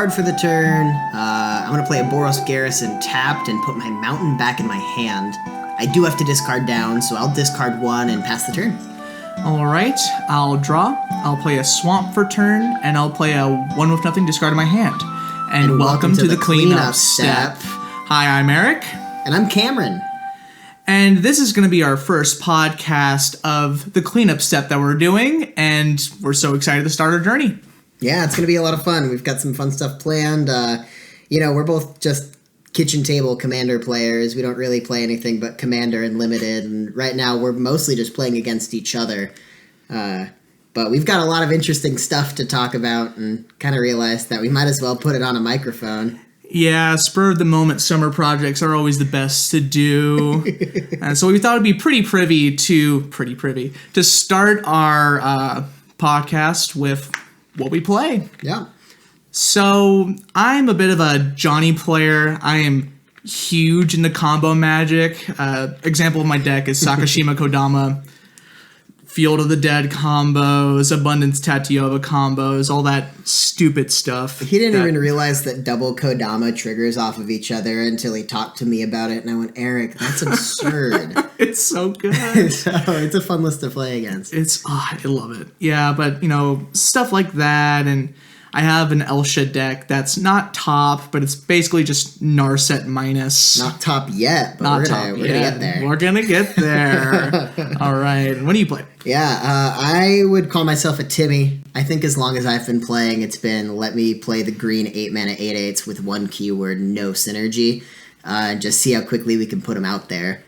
card for the turn. I'm going to play a Boros Garrison tapped and put my mountain back in my hand. I do have to discard down, so I'll discard one and pass the turn. All right, I'll draw. I'll play a swamp for turn, and I'll play a 1/0 discard in my hand. And welcome to the cleanup step. Hi, I'm Eric. And I'm Cameron. And this is going to be our first podcast of the cleanup step that we're doing, and we're so excited to start our journey. Yeah, it's going to be a lot of fun. We've got some fun stuff planned. We're both just kitchen table Commander players. We don't really play anything but Commander and Limited, and right now we're mostly just playing against each other. But we've got a lot of interesting stuff to talk about and kind of realized that we might as well put it on a microphone. Yeah, spur-of-the-moment summer projects are always the best to do. So we thought it'd be pretty privy to start our podcast with what we play. Yeah. So I'm a bit of a Johnny player. I am huge into combo magic. Example of my deck is Sakashima Kodama, Field of the Dead combos, Abundance Tatiova combos, all that stupid stuff. He didn't even realize that double Kodama triggers off of each other until he talked to me about it, and I went, Eric, that's absurd. It's so good. So it's a fun list to play against. I love it. Yeah, but, stuff like that, and I have an Elsha deck that's not top, but it's basically just Narset minus. Not top yet, but we're gonna get there. We're gonna get there. All right. What do you play? Yeah, I would call myself a Timmy. I think as long as I've been playing, it's been let me play the green 8-mana 8/8s with one keyword, no synergy, and just see how quickly we can put them out there.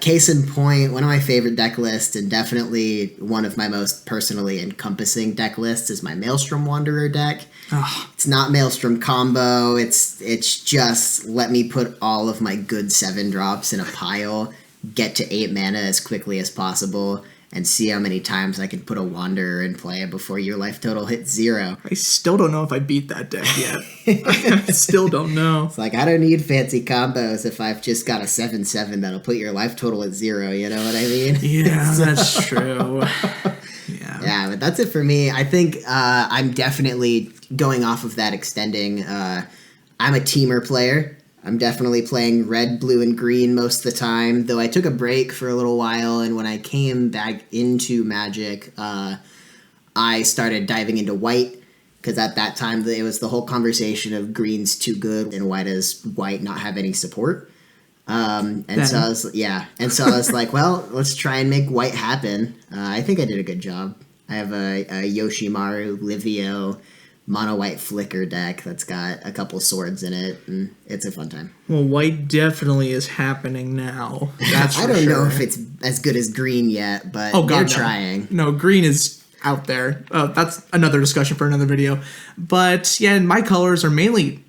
Case in point, one of my favorite deck lists, and definitely one of my most personally encompassing deck lists, is my Maelstrom Wanderer deck. Oh. It's not Maelstrom combo. It's just let me put all of my good 7-drops in a pile, get to 8 mana as quickly as possible, and see how many times I can put a Wanderer in play before your life total hits 0. I still don't know if I beat that deck yet. I still don't know. It's like, I don't need fancy combos if I've just got a 7/7 that'll put your life total at 0, you know what I mean? Yeah, that's true. Yeah, but that's it for me. I think I'm definitely going off of that extending. I'm a teamer player. I'm definitely playing red, blue, and green most of the time, though I took a break for a little while, and when I came back into Magic, I started diving into white, because at that time it was the whole conversation of green's too good and why does white not have any support. So I was like, well, let's try and make white happen. I think I did a good job. I have a Yoshimaru, Livio, mono white flicker deck that's got a couple swords in it, and it's a fun time. Well, white definitely is happening now. That's for I don't sure. know if it's as good as green yet, but they're trying. No, green is out there. That's another discussion for another video. But yeah, my colors are mainly.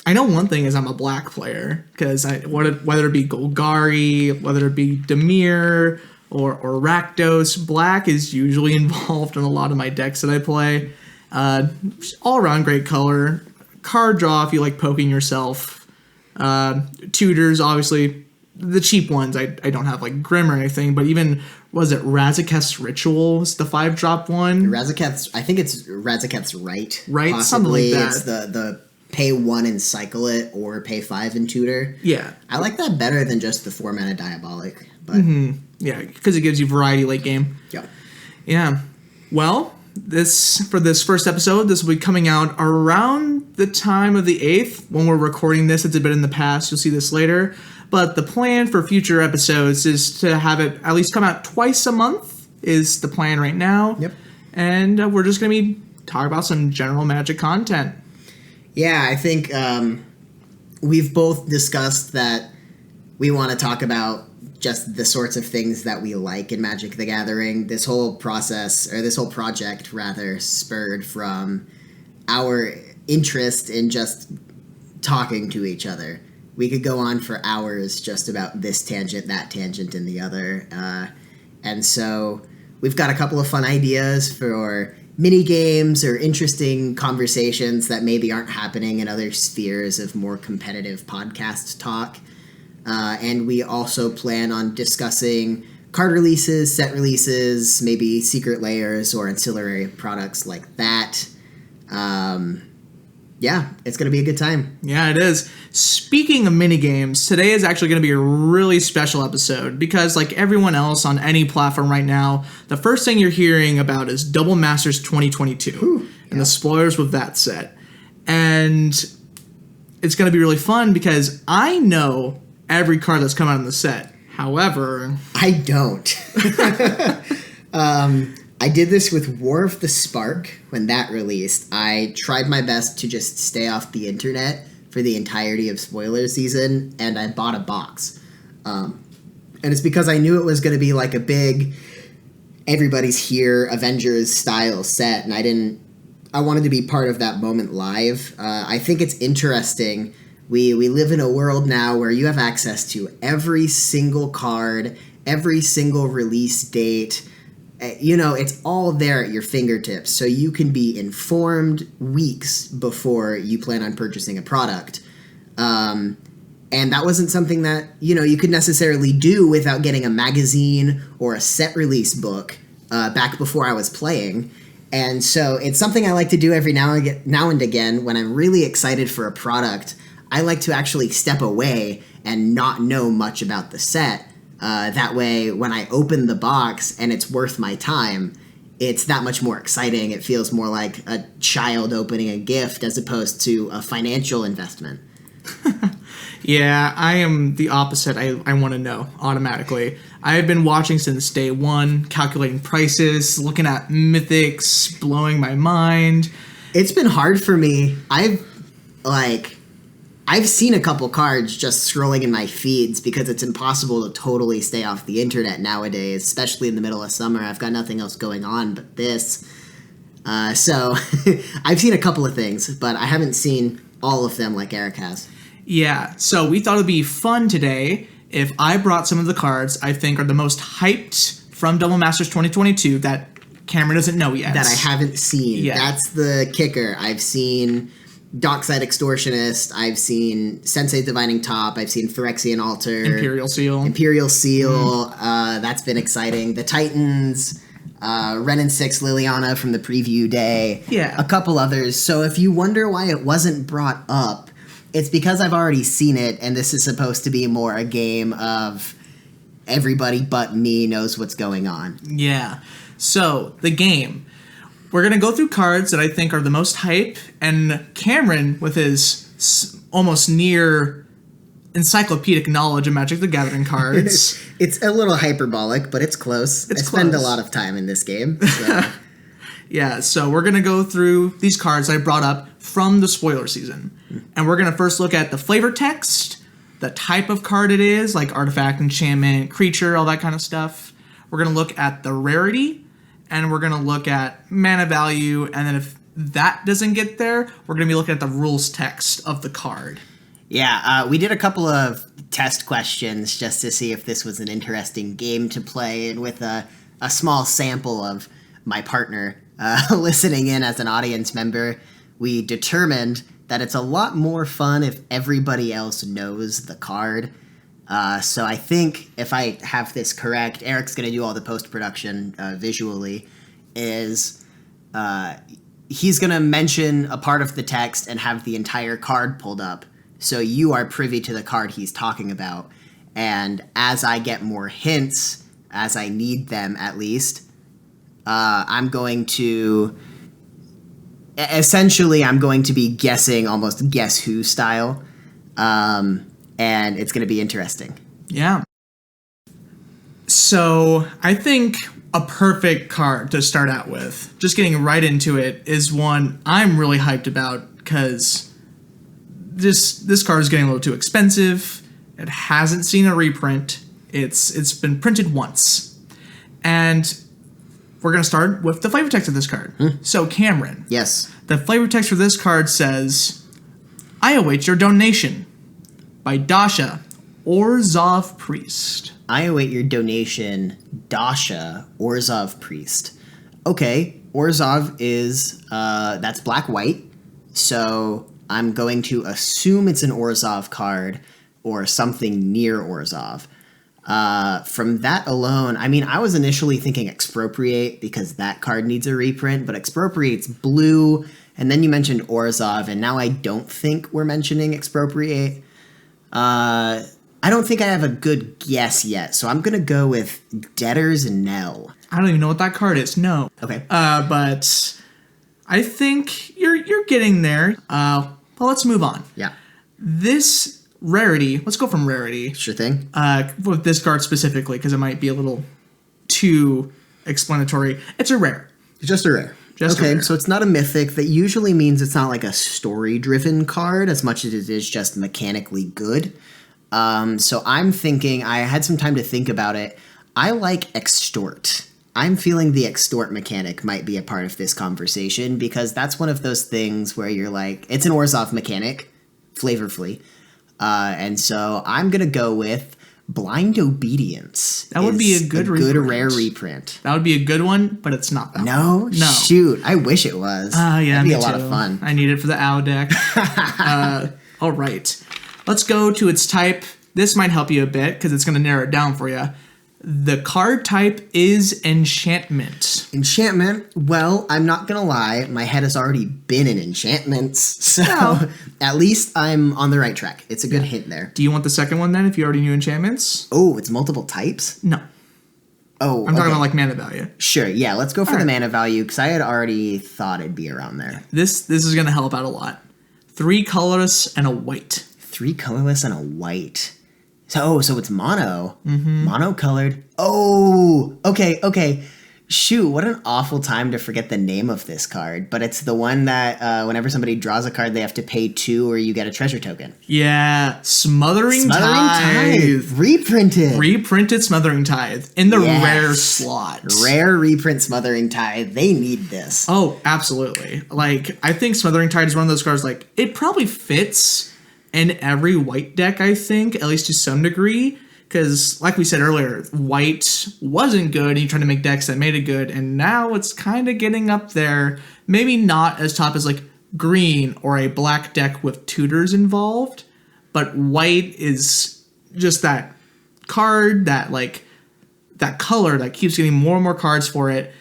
I know one thing is I'm a black player, because whether it be Golgari, whether it be Dimir or Rakdos, black is usually involved in a lot of my decks that I play. All around great color. Card draw if you like poking yourself. Tutors, obviously, the cheap ones. I don't have like Grim or anything, but even, was it Razaketh's Ritual? Was the 5-drop one? I think it's Razaketh's Right. Right, possibly. something like that. It's the pay 1 and cycle it, or pay 5 and tutor. Yeah. I like that better than just the 4-mana Diabolic. But Yeah, because it gives you variety late game. Yeah. Yeah. Well, for this first episode, this will be coming out around the time of the 8th. When we're recording this, it's a bit in the past. You'll see this later. But the plan for future episodes is to have it at least come out twice a month, is the plan right now. Yep. And we're just going to be talking about some general Magic content. Yeah, I think we've both discussed that we want to talk about just the sorts of things that we like in Magic the Gathering. This whole project spurred from our interest in just talking to each other. We could go on for hours just about this tangent, that tangent, and the other. And so we've got a couple of fun ideas for mini games or interesting conversations that maybe aren't happening in other spheres of more competitive podcast talk. And we also plan on discussing card releases, set releases, maybe secret layers or ancillary products like that. Yeah, it's going to be a good time. Yeah, it is. Speaking of minigames, today is actually going to be a really special episode because, like everyone else on any platform right now, the first thing you're hearing about is Double Masters 2022 and the spoilers with that set. And it's going to be really fun because I know every card that's come out in the set. However, I don't. I did this with War of the Spark when that released. I tried my best to just stay off the internet for the entirety of spoiler season, and I bought a box. And it's because I knew it was going to be like a big everybody's here Avengers style set, and I wanted to be part of that moment live. I think it's interesting. We live in a world now where you have access to every single card, every single release date. It's all there at your fingertips, so you can be informed weeks before you plan on purchasing a product. And that wasn't something that, you could necessarily do without getting a magazine or a set release book back before I was playing. And so it's something I like to do every now and again when I'm really excited for a product. I like to actually step away and not know much about the set. That way, when I open the box and it's worth my time, it's that much more exciting. It feels more like a child opening a gift as opposed to a financial investment. Yeah, I am the opposite. I want to know automatically. I have been watching since day one, calculating prices, looking at mythics, blowing my mind. It's been hard for me. I've seen a couple cards just scrolling in my feeds because it's impossible to totally stay off the internet nowadays, especially in the middle of summer. I've got nothing else going on but this. So I've seen a couple of things, but I haven't seen all of them like Eric has. Yeah, so we thought it would be fun today if I brought some of the cards I think are the most hyped from Double Masters 2022 that Cameron doesn't know yet. That I haven't seen. Yeah. That's the kicker. I've seen Dockside Extortionist, I've seen Sensei Divining Top, I've seen Phyrexian Altar. Imperial Seal. That's been exciting. The Titans, Ren and 6 Liliana from the preview day. Yeah. A couple others. So if you wonder why it wasn't brought up, it's because I've already seen it, and this is supposed to be more a game of everybody but me knows what's going on. Yeah. So, the game. We're going to go through cards that I think are the most hype, and Cameron, with his almost near encyclopedic knowledge of Magic the Gathering cards. It's a little hyperbolic, but it's close. I spend a lot of time in this game. So. Yeah, so we're going to go through these cards I brought up from the spoiler season. And we're going to first look at the flavor text, the type of card it is, like artifact, enchantment, creature, all that kind of stuff. We're going to look at the rarity, and we're going to look at mana value, and then if that doesn't get there, we're going to be looking at the rules text of the card. Yeah, we did a couple of test questions just to see if this was an interesting game to play, and with a small sample of my partner listening in as an audience member, we determined that it's a lot more fun if everybody else knows the card. So I think if I have this correct, Eric's going to do all the post-production visually, is he's going to mention a part of the text and have the entire card pulled up, so you are privy to the card he's talking about. And as I get more hints, as I need them at least, I'm going to... Essentially, I'm going to be guessing almost Guess Who style, and it's going to be interesting. Yeah. So, I think a perfect card to start out with, just getting right into it, is one I'm really hyped about because this card is getting a little too expensive. It hasn't seen a reprint. It's been printed once. And we're going to start with the flavor text of this card. So, Cameron. Yes. The flavor text for this card says, I await your donation, by Dasha, Orzhov Priest. I await your donation, Dasha, Orzhov Priest. Okay, Orzhov is, that's black-white, so I'm going to assume it's an Orzhov card or something near Orzhov. From that alone, I mean, I was initially thinking Expropriate because that card needs a reprint, but Expropriate's blue, And then you mentioned Orzhov, and now I don't think we're mentioning Expropriate. I don't think I have a good guess yet, so I'm going to go with Debtor's Knell. I don't even know what that card is. No. Okay. But I think you're getting there. Well, let's move on. Yeah. This rarity, let's go from rarity. Sure thing. With this card specifically, because it might be a little too explanatory. It's a rare. It's just a rare. Okay, so it's not a mythic. That usually means it's not like a story-driven card as much as it is just mechanically good. So I'm thinking, I had some time to think about it. I like Extort. I'm feeling the Extort mechanic might be a part of this conversation because that's one of those things where you're like, it's an Orzhov mechanic, flavorfully. And so I'm going to go with Blind Obedience. That would be a good rare reprint. That would be a good one, but it's not that No? Shoot. I wish it was. Yeah, that'd be a lot too. of fun. I need it for the OW deck. All right. Let's go to its type. This might help you a bit because it's going to narrow it down for you. The card type is Enchantment. Enchantment? Well, I'm not going to lie. My head has already been in enchantments. So at least I'm on the right track. It's a good hint there. Do you want the second one then if you already knew enchantments? Oh, it's multiple types? No. Oh, I'm talking about like mana value. Sure, yeah. Let's go for the mana value because I had already thought it'd be around there. This is going to help out a lot. 3 colorless and a white. 3 colorless and a white. So it's mono. Mono colored. Oh, okay. Shoot, what an awful time to forget the name of this card. But it's the one that whenever somebody draws a card, they have to pay 2 or you get a treasure token. Yeah, Smothering Tithe. Reprinted Smothering Tithe in the rare slot. Rare reprint Smothering Tithe. They need this. Oh, absolutely. Like, I think Smothering Tithe is one of those cards, like, it probably fits in every white deck, I think, at least to some degree. Because, like we said earlier, white wasn't good, and you tried to make decks that made it good, and now it's kind of getting up there. Maybe not as top as, like, green or a black deck with tutors involved, but white is just that card, that, like, that color that keeps getting more and more cards for it,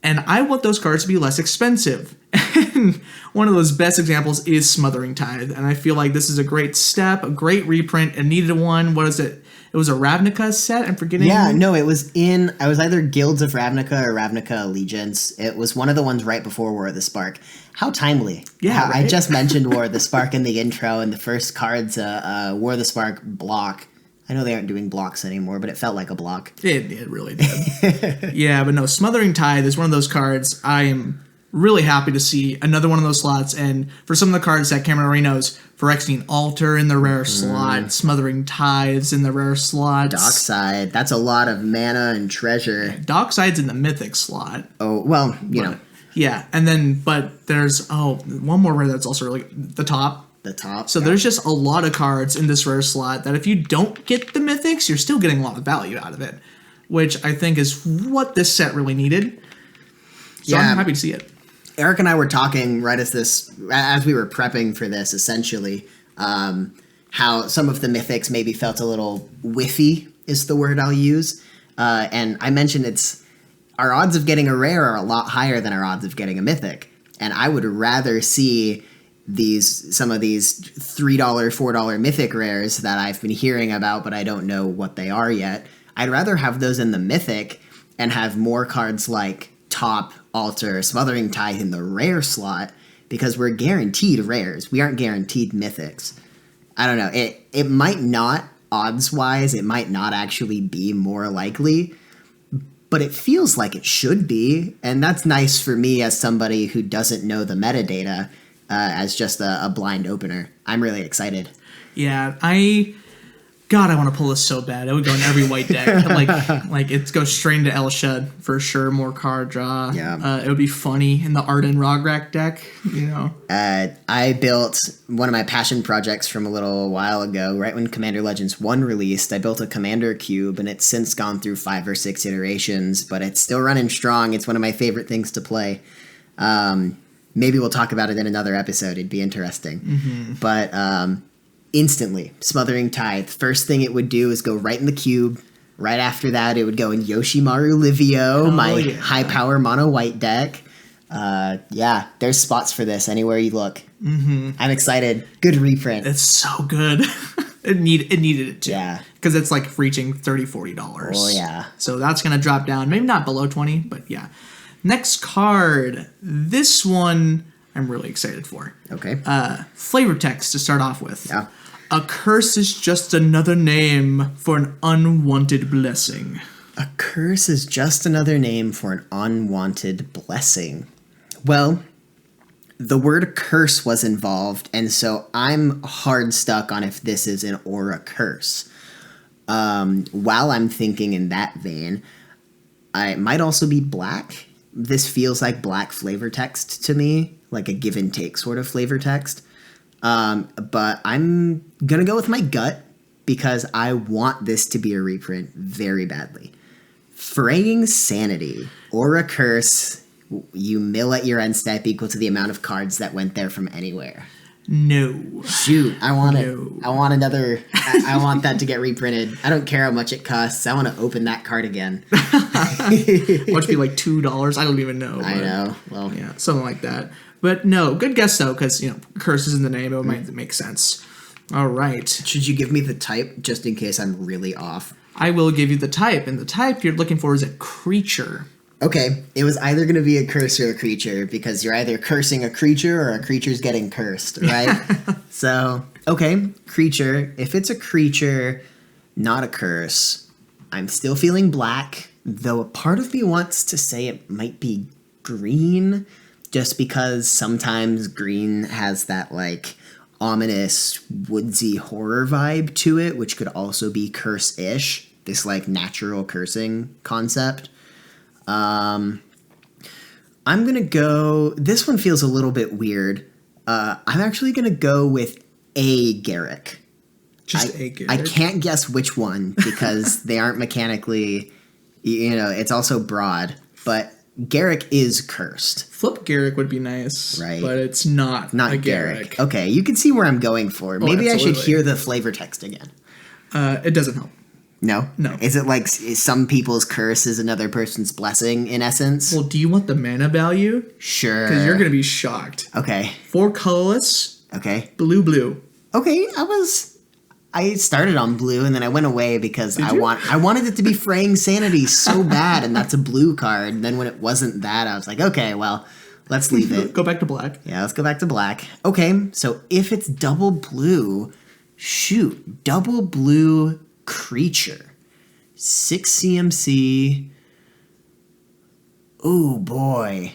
and I want those cards to be less expensive. And one of those best examples is Smothering Tithe, and I feel like this is a great step, a great reprint. It needed one. What is it? It was a Ravnica set. I'm forgetting. Yeah, no, it was in. I was either Guilds of Ravnica or Ravnica Allegiance. It was one of the ones right before War of the Spark. How timely! Yeah, right? I just mentioned War of the Spark in the intro, and the first card's War of the Spark block. I know they aren't doing blocks anymore, but it felt like a block. It really did. Yeah, but no, Smothering Tithe is one of those cards I am really happy to see another one of those slots. And for some of the cards that Cameron already knows, Phyrexian Altar in the rare slot, Smothering Tithes in the rare slot. Dockside, that's a lot of mana and treasure. Dockside's in the mythic slot. Oh, well, you know. Yeah, and then, but there's, one more rare that's also really, the top. The top. So there's just a lot of cards in this rare slot that if you don't get the mythics, you're still getting a lot of value out of it, which I think is what this set really needed. So I'm happy to see it. Eric and I were talking right as we were prepping for this, essentially, how some of the mythics maybe felt a little whiffy is the word I'll use. And I mentioned our odds of getting a rare are a lot higher than our odds of getting a mythic. And I would rather see some of these $3, $4 mythic rares that I've been hearing about, but I don't know what they are yet. I'd rather have those in the mythic and have more cards like Top, Altar, Smothering Tithe in the rare slot because we're guaranteed rares. We aren't guaranteed mythics. I don't know. It might not, odds-wise, it might not actually be more likely, but it feels like it should be, and that's nice for me as somebody who doesn't know the metadata as just a blind opener. I'm really excited. Yeah, I want to pull this so bad. It would go in every white deck. like it goes straight into El Shud for sure. More card draw. Yeah. It would be funny in the Arden Rograk deck. You know. I built one of my passion projects from a little while ago, right when Commander Legends 1 released. I built a Commander Cube, and it's since gone through 5 or 6 iterations, but it's still running strong. It's one of my favorite things to play. Maybe we'll talk about it in another episode. It'd be interesting. Mm-hmm. But instantly, Smothering Tithe. First thing it would do is go right in the cube. Right after that, it would go in Yoshimaru Livio, high power mono white deck. Yeah, there's spots for this anywhere you look. Mm-hmm. I'm excited. Good reprint. It's so good. It needed it too. Yeah. Because it's like reaching $30-$40. Oh, yeah. So that's going to drop down. Maybe not below 20, but yeah. Next card. This one I'm really excited for. Okay. Flavor text to start off with. Yeah. A curse is just another name for an unwanted blessing. A curse is just another name for an unwanted blessing. Well, the word curse was involved, and so I'm hard stuck on if this is an or a curse. While I'm thinking in that vein, it might also be black. This feels like black flavor text to me, like a give and take sort of flavor text. But I'm going to go with my gut because I want this to be a reprint very badly. Fraying Sanity, or a curse, you mill at your end step equal to the amount of cards that went there from anywhere. No. Shoot, I want it. I want another. I want that to get reprinted. I don't care how much it costs. I want to open that card again. Which be like $2. I don't even know. I know. Well, yeah, something like that. But no, good guess though, because curse is in the name. It might make sense. All right. Should you give me the type just in case I'm really off? I will give you the type, and the type you're looking for is a creature. Okay, it was either going to be a curse or a creature, because you're either cursing a creature or a creature's getting cursed, right? So, okay, creature. If it's a creature, not a curse, I'm still feeling black, though a part of me wants to say it might be green, just because sometimes green has that, like, ominous, woodsy horror vibe to it, which could also be curse-ish, this, like, natural cursing concept. I'm going to go... This one feels a little bit weird. I'm actually going to go with a Garrick. Just a Garrick? I can't guess which one because they aren't mechanically... it's also broad. But Garrick is cursed. Flip Garrick would be nice. Right. But it's not a Garrick. Okay, you can see where I'm going for. Maybe I should hear the flavor text again. It doesn't help. No? No. Is it like some people's curse is another person's blessing, in essence? Well, do you want the mana value? Sure. Because you're going to be shocked. Okay. 4 colorless. Okay. Blue. Okay, I started on blue and then I went away because I wanted it to be Fraying Sanity so bad, and that's a blue card. And then when it wasn't that, I was like, okay, well, let's leave it. Go back to black. Yeah, let's go back to black. Okay, so if it's double blue, double blue creature. 6 CMC. Oh boy.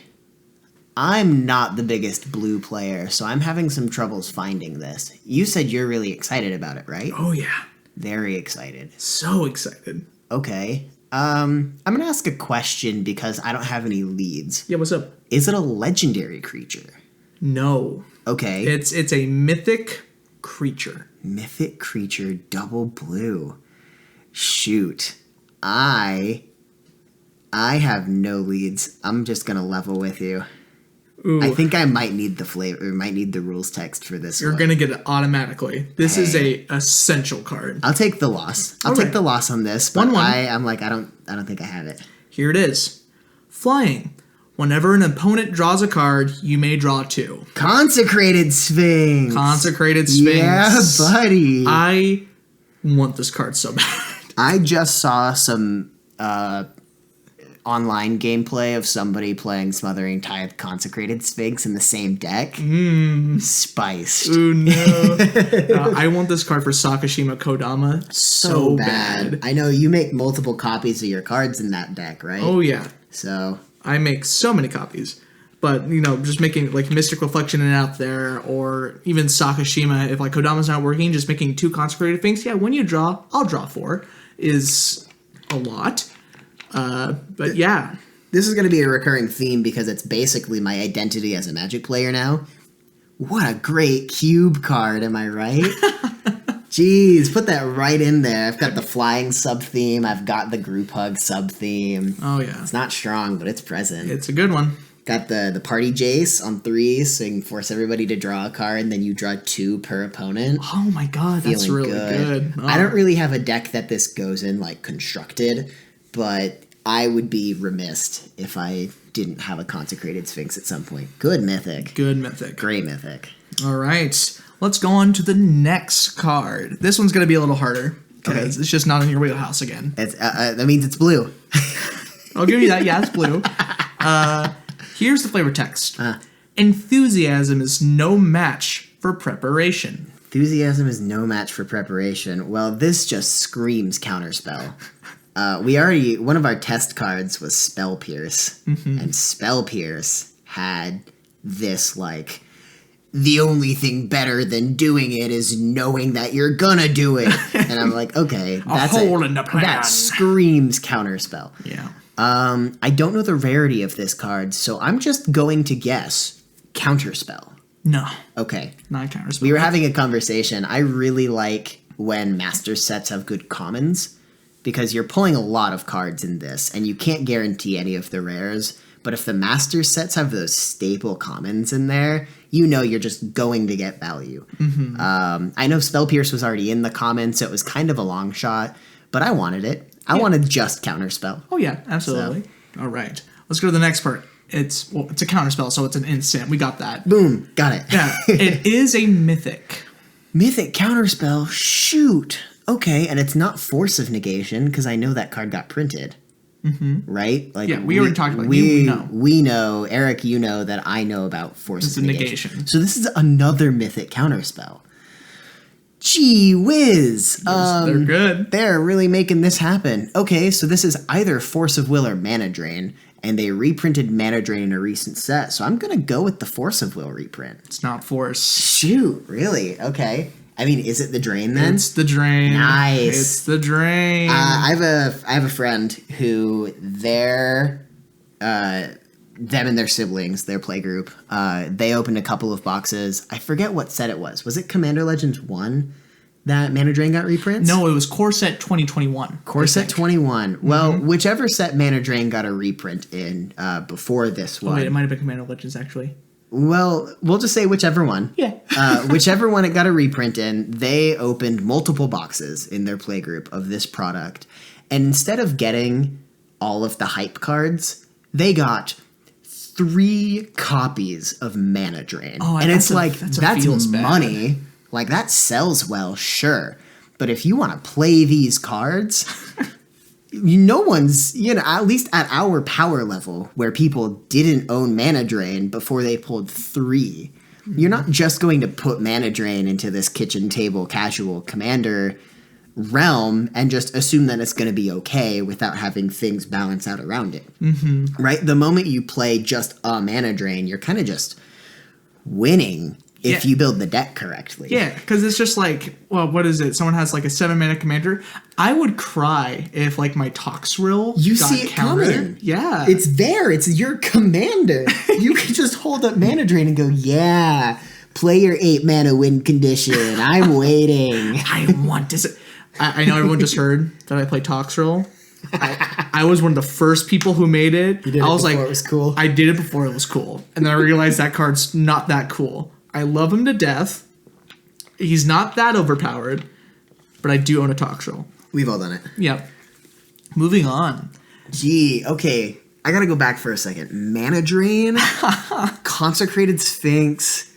I'm not the biggest blue player, so I'm having some troubles finding this. You said you're really excited about it, right? Oh yeah. Very excited. So excited. Okay. I'm going to ask a question because I don't have any leads. Yeah, what's up? Is it a legendary creature? No. Okay. It's a mythic creature. Mythic creature, double blue. Shoot. I have no leads. I'm just going to level with you. Ooh. I think I might need the flavor, or might need the rules text for this You're one. going to get it automatically. This is a essential card. I'll take the loss. I'll take the loss on this, but 1-1. I'm like, I don't think I have it. Here it is. Flying. Whenever an opponent draws a card, you may draw 2. Consecrated Sphinx. Consecrated Sphinx. Yeah, buddy. I want this card so bad. I just saw some online gameplay of somebody playing Smothering Tithe Consecrated Sphinx in the same deck. Spiced. Ooh, no. I want this card for Sakashima Kodama so bad. I know you make multiple copies of your cards in that deck, right? Oh, yeah. So I make so many copies. But, just making, like, Mystic Reflection and out there, or even Sakashima, if, like, Kodama's not working, just making 2 Consecrated Sphinx. Yeah, when you draw, I'll draw 4, is a lot. But, yeah. This is going to be a recurring theme because it's basically my identity as a Magic player now. What a great cube card, am I right? Jeez, put that right in there. I've got the flying sub-theme. I've got the group hug sub-theme. Oh, yeah. It's not strong, but it's present. It's a good one. Got the party Jace on 3, so you can force everybody to draw a card, and then you draw 2 per opponent. Oh my god, that's Feeling really good. Oh. I don't really have a deck that this goes in, like, constructed, but I would be remiss if I didn't have a consecrated Sphinx at some point. Good mythic. Good mythic. Great mythic. All right. Let's go on to the next card. This one's going to be a little harder because it's just not in your wheelhouse again. That means it's blue. I'll give you that. Yeah, it's blue. Here's the flavor text. Enthusiasm is no match for preparation. Enthusiasm is no match for preparation. Well, this just screams counterspell. One of our test cards was Spell Pierce. And Spell Pierce had this, like, the only thing better than doing it is knowing that you're gonna do it. And I'm like, okay, that's a hole in the plan. That screams counterspell. Yeah. I don't know the rarity of this card, so I'm just going to guess counterspell. No. Okay. Not counterspell. We were having a conversation. I really like when master sets have good commons because you're pulling a lot of cards in this, and you can't guarantee any of the rares. But if the master sets have those staple commons in there, you know you're just going to get value. I know Spell Pierce was already in the commons, so it was kind of a long shot, but I wanted it. I wanted just counterspell. Oh yeah, absolutely. So. All right, let's go to the next part. It's a counterspell, so it's an instant. We got that. Boom, got it. Yeah, it is a mythic. Mythic counterspell. Shoot. Okay, and it's not Force of Negation because I know that card got printed. Right? Like, yeah, we already talked about it. We know, Eric, you know that I know about Force of Negation. So this is another mythic counterspell. Gee whiz. They're good. They're really making this happen. Okay, so this is either Force of Will or Mana Drain, and they reprinted Mana Drain in a recent set, so I'm going to go with the Force of Will reprint. It's not Force. Shoot, really? Okay. I mean, is it the Drain then? It's the Drain. Nice. It's the Drain. I have a friend who them and their siblings, their playgroup, they opened a couple of boxes. I forget what set it was. Was it Commander Legends 1 that Mana Drain got reprints? No, it was Core Set 2021. Core Set 21. Well, whichever set Mana Drain got a reprint in before this one. Oh, wait, it might have been Commander Legends, actually. Well, we'll just say whichever one. Yeah. Whichever one it got a reprint in, they opened multiple boxes in their playgroup of this product. And instead of getting all of the hype cards, they got 3 copies of Mana Drain. Oh, and it's like, that's bad. money. Like, that sells well, sure. But if you want to play these cards... No one's, at least at our power level, where people didn't own Mana Drain before they pulled 3. You're not just going to put Mana Drain into this kitchen table casual commander realm and just assume that it's going to be okay without having things balance out around it. Right? The moment you play just a Mana Drain, you're kind of just winning. If you build the deck correctly. Yeah, because it's just like, well, what is it? Someone has like a 7-mana commander. I would cry if like my Toxrill You got see it countered. coming. Yeah. It's there. It's your commander. You can just hold up Mana Drain and go, yeah, play your 8-mana win condition. I'm waiting. I want this. I know everyone just heard that I play Toxrill. I was one of the first people who made it. You did it before it was cool. I did it before it was cool. And then I realized that card's not that cool. I love him to death. He's not that overpowered, but I do own a Toxrill. We've all done it. Yep. Moving on. Gee, okay. I gotta go back for a second. Mana Drain, Consecrated Sphinx,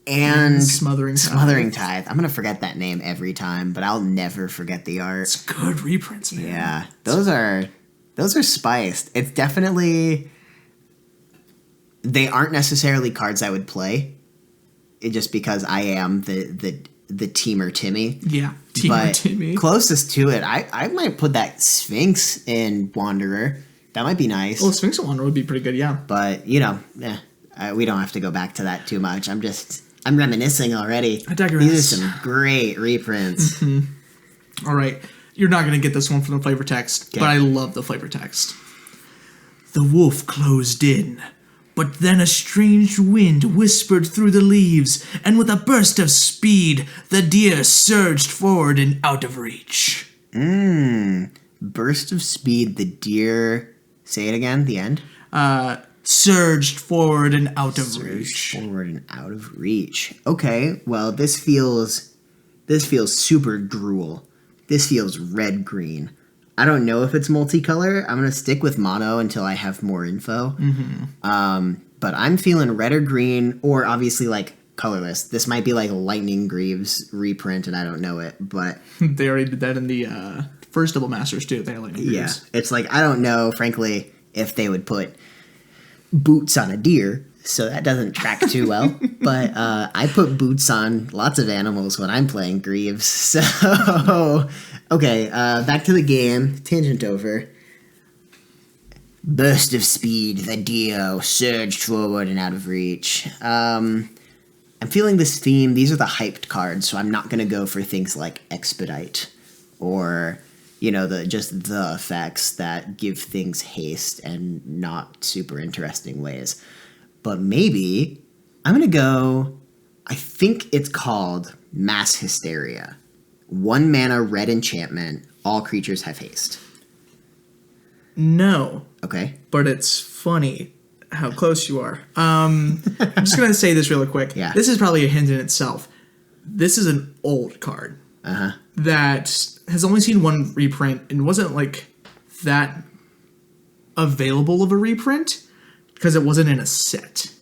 and Smothering Tithe. I'm gonna forget that name every time, but I'll never forget the art. It's good reprints, man. Yeah. Those are spiced. It's definitely... They aren't necessarily cards I would play. Just because I am the teamer Timmy. Yeah, teamer Timmy. Closest to it, I might put that Sphinx in Wanderer. That might be nice. Well, Sphinx in Wanderer would be pretty good, yeah. But, we don't have to go back to that too much. I'm reminiscing already. I digress. These are some great reprints. All right. You're not going to get this one from the flavor text, but I love the flavor text. The wolf closed in. But then a strange wind whispered through the leaves, and with a burst of speed, the deer surged forward and out of reach. Burst of speed, the deer... Say it again, the end? Surged forward and out of reach. Forward and out of reach. Okay, well, this feels super drool. This feels red-green. I don't know if it's multicolor. I'm going to stick with mono until I have more info. But I'm feeling red or green, or obviously like colorless. This might be like Lightning Greaves reprint, and I don't know it, but They already did that in the first Double Masters too. They had Lightning Greaves. it's like I don't know, frankly, if they would put boots on a deer, so that doesn't track too well. But I put boots on lots of animals when I'm playing Greaves. So okay, back to the game. Tangent over. Burst of speed, the Dio surged forward and out of reach. I'm feeling this theme. These are the hyped cards, so I'm not going to go for things like Expedite or, the effects that give things haste and not super interesting ways. But maybe I'm going to go, I think it's called Mass Hysteria. 1 mana red enchantment, all creatures have haste. No. Okay. But it's funny how close you are. I'm just going to say this really quick. Yeah. This is probably a hint in itself. This is an old card that has only seen one reprint and wasn't like that available of a reprint because it wasn't in a set.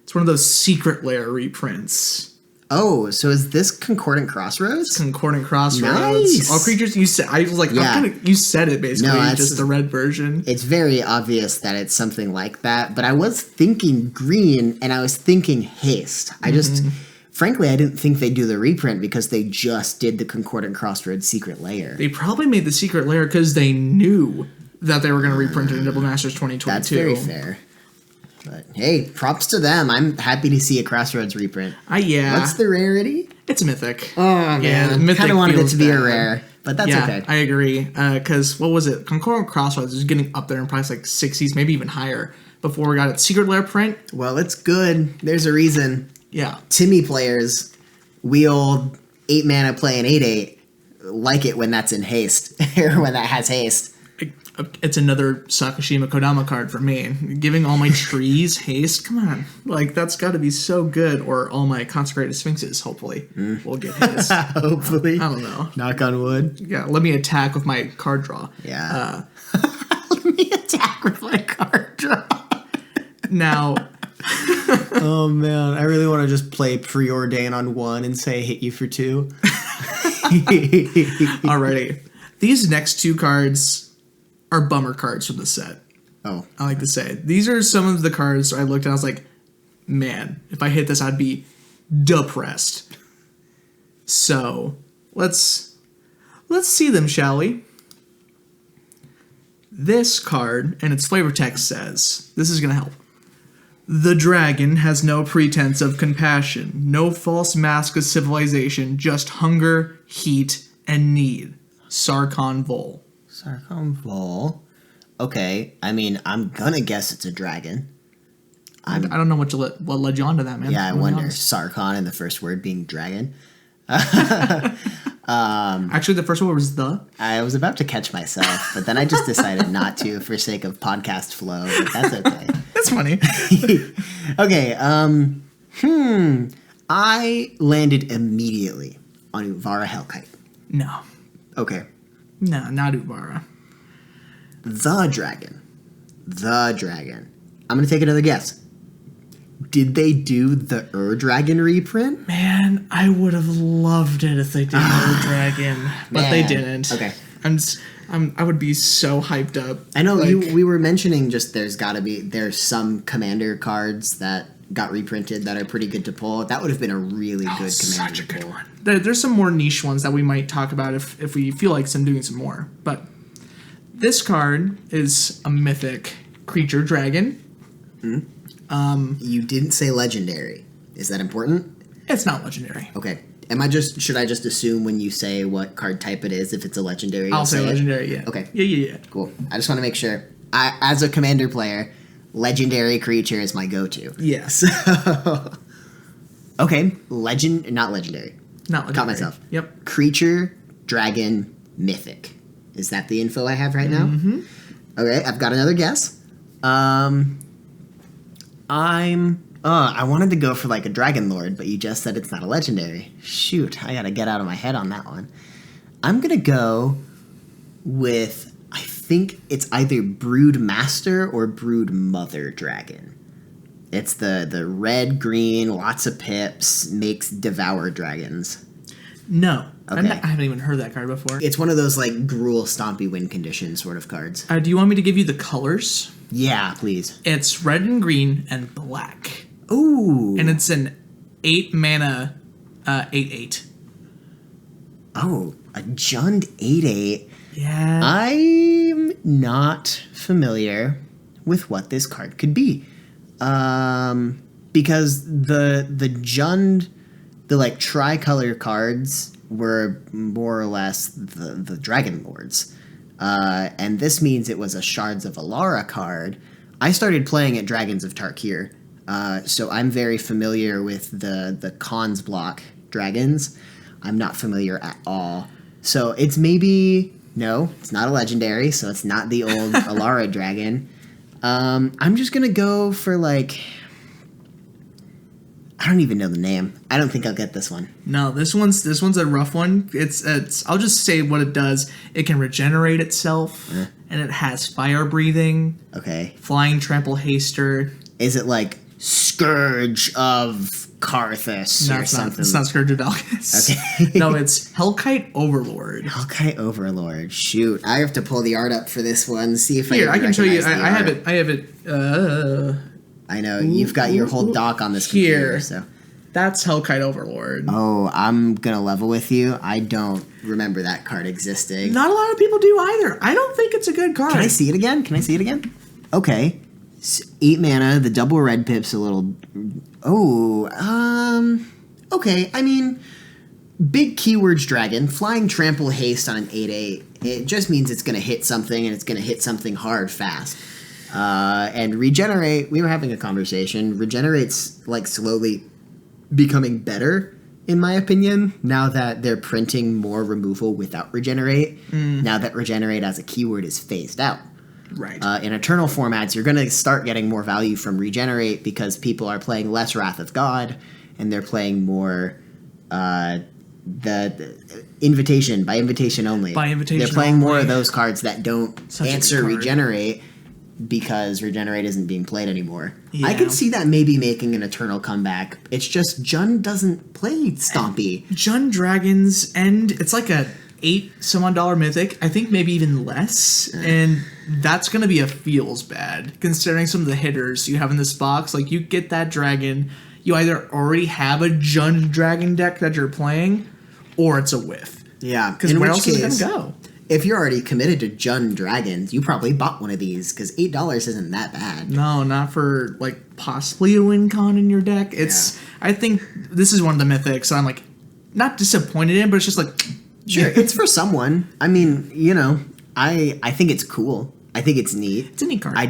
It's one of those secret lair reprints. Oh, so is this Concordant Crossroads? Concordant Crossroads. Nice. All creatures you said. I was like, Yeah. you said it basically. No, just the red version. It's very obvious that it's something like that, but I was thinking green and I was thinking haste. I just, frankly, I didn't think they'd do the reprint because they just did the Concordant Crossroads Secret Lair. They probably made the secret lair because they knew that they were going to reprint it in Double Masters 2022. That's very fair. But hey, props to them. I'm happy to see a Crossroads reprint. Yeah. What's the rarity? It's mythic. Oh, man. Yeah, I mythic kind of wanted it feels to be a bad. rare, but that's okay. I agree. Because, what was it? Concordant Crossroads was getting up there in price like 60s, maybe even higher, before we got its secret lair print. Well, it's good. There's a reason. Yeah. Timmy players, we old 8 mana playing 8/8 like it when that's in haste, or when that has haste. It's another Sakashima Kodama card for me. Giving all my trees haste, come on. Like, that's got to be so good. Or all my Consecrated Sphinxes, hopefully. We'll get haste. Hopefully. I don't know. Knock on wood. Yeah, let me attack with my card draw. Yeah. Let me attack with my card draw. Now, Oh, man. I really want to just play Preordain on 1 and say hit you for 2. alrighty. These next 2 cards are bummer cards from the set. Oh. I like to say. These are some of the cards I looked at. I was like, man, if I hit this, I'd be depressed. So let's see them, shall we? This card and its flavor text says, this is going to help. The dragon has no pretense of compassion, no false mask of civilization, just hunger, heat, and need. Sarkhan Vol. Sarkhan Vol. Okay. I mean, I'm going to guess it's a dragon. I don't know what led you on to that, man. Yeah, I To be wonder. honest. Sarkhan and the first word being dragon. Actually, the first one was the. I was about to catch myself, but then I just decided not to for sake of podcast flow, but that's okay. That's funny. Okay, I landed immediately on Uvara Hellkite. No. Okay. No, not Ubara. The dragon. I'm going to take another guess. Did they do the Dragon reprint? Man, I would have loved it if they did the dragon, but they Man. didn't. Okay. I would be so hyped up. I know Like, we were mentioning just there's some commander cards that got reprinted that are pretty good to pull. That would have been a really good commander such a to good pull. one. There's some more niche ones that we might talk about if we feel like doing some more. But this card is a mythic creature dragon. You didn't say legendary. Is that important? It's not legendary. Okay. Should I just assume when you say what card type it is, if it's a legendary, I'll you'll say it? legendary, yeah. Okay. Yeah. Cool. I just want to make sure. As a commander player, legendary creature is my go-to. Yes. Okay. Not legendary. Not legendary. Caught myself. Yep. Creature, dragon, mythic. Is that the info I have right now? Mm-hmm. Okay, I've got another guess. I wanted to go for like a Dragon Lord, but you just said it's not a legendary. Shoot, I gotta get out of my head on that one. I'm gonna go with think it's either Brood Master or Brood Mother Dragon. It's the red, green, lots of pips, makes Devour Dragons. No. Okay. I haven't even heard that card before. It's one of those like Gruul Stompy win condition sort of cards. Do you want me to give you the colors? Yeah, please. It's red and green and black. Ooh. And it's an 8 mana 8/8. Oh, a Jund 8/8. Yeah. I'm not familiar with what this card could be. Because the Jund, the like tricolor cards were more or less the Dragon Lords. And this means it was a Shards of Alara card. I started playing at Dragons of Tarkir, so I'm very familiar with the Khans block dragons. I'm not familiar at all. So it's maybe... No, it's not a legendary, so it's not the old Alara dragon. I'm just going to go for like... I don't even know the name. I don't think I'll get this one. No, this one's a rough one. It's I'll just say what it does. It can regenerate itself, and it has fire breathing. Okay. Flying trample haster. Is it like Scourge of Karthus or something? It's not Scourge of Valgus. Okay. No, it's Hellkite Overlord. Hellkite Overlord. Shoot, I have to pull the art up for this one. See if Here, I can show you. recognize the I have art. it. I have it. I know you've got your whole doc on this computer. Here. So. That's Hellkite Overlord. Oh, I'm gonna level with you. I don't remember that card existing. Not a lot of people do either. I don't think it's a good card. Can I see it again? Okay. 8 mana, the double red pip's a little... Okay, I mean... Big keywords dragon, flying trample haste on an 8/8. It just means it's gonna hit something, and it's gonna hit something hard fast. And regenerate, we were having a conversation, regenerate's like slowly becoming better, in my opinion, now that they're printing more removal without regenerate, now that regenerate as a keyword is phased out. Right. In Eternal formats, you're going to start getting more value from regenerate because people are playing less Wrath of God, and they're playing more the invitation, by invitation only. By invitation They're playing only. more of those cards that don't Such a good answer card. regenerate because regenerate isn't being played anymore. Yeah. I could see that maybe making an Eternal comeback. It's just Jund doesn't play Stompy. Jund Dragons, and it's like a $8 mythic. I think maybe even less, and that's gonna be a feels bad considering some of the hitters you have in this box. Like you get that dragon, you either already have a Jund Dragon deck that you're playing, or it's a whiff. Yeah, Because in where which else case, is it gonna go? if you're already committed to Jund Dragons, you probably bought one of these because $8 isn't that bad. No, not for like possibly a win con in your deck. It's I think this is one of the mythics I'm like not disappointed in, but it's just like Sure, it's for someone. I mean, you know, I think it's cool. I think it's neat. it's a neat card. I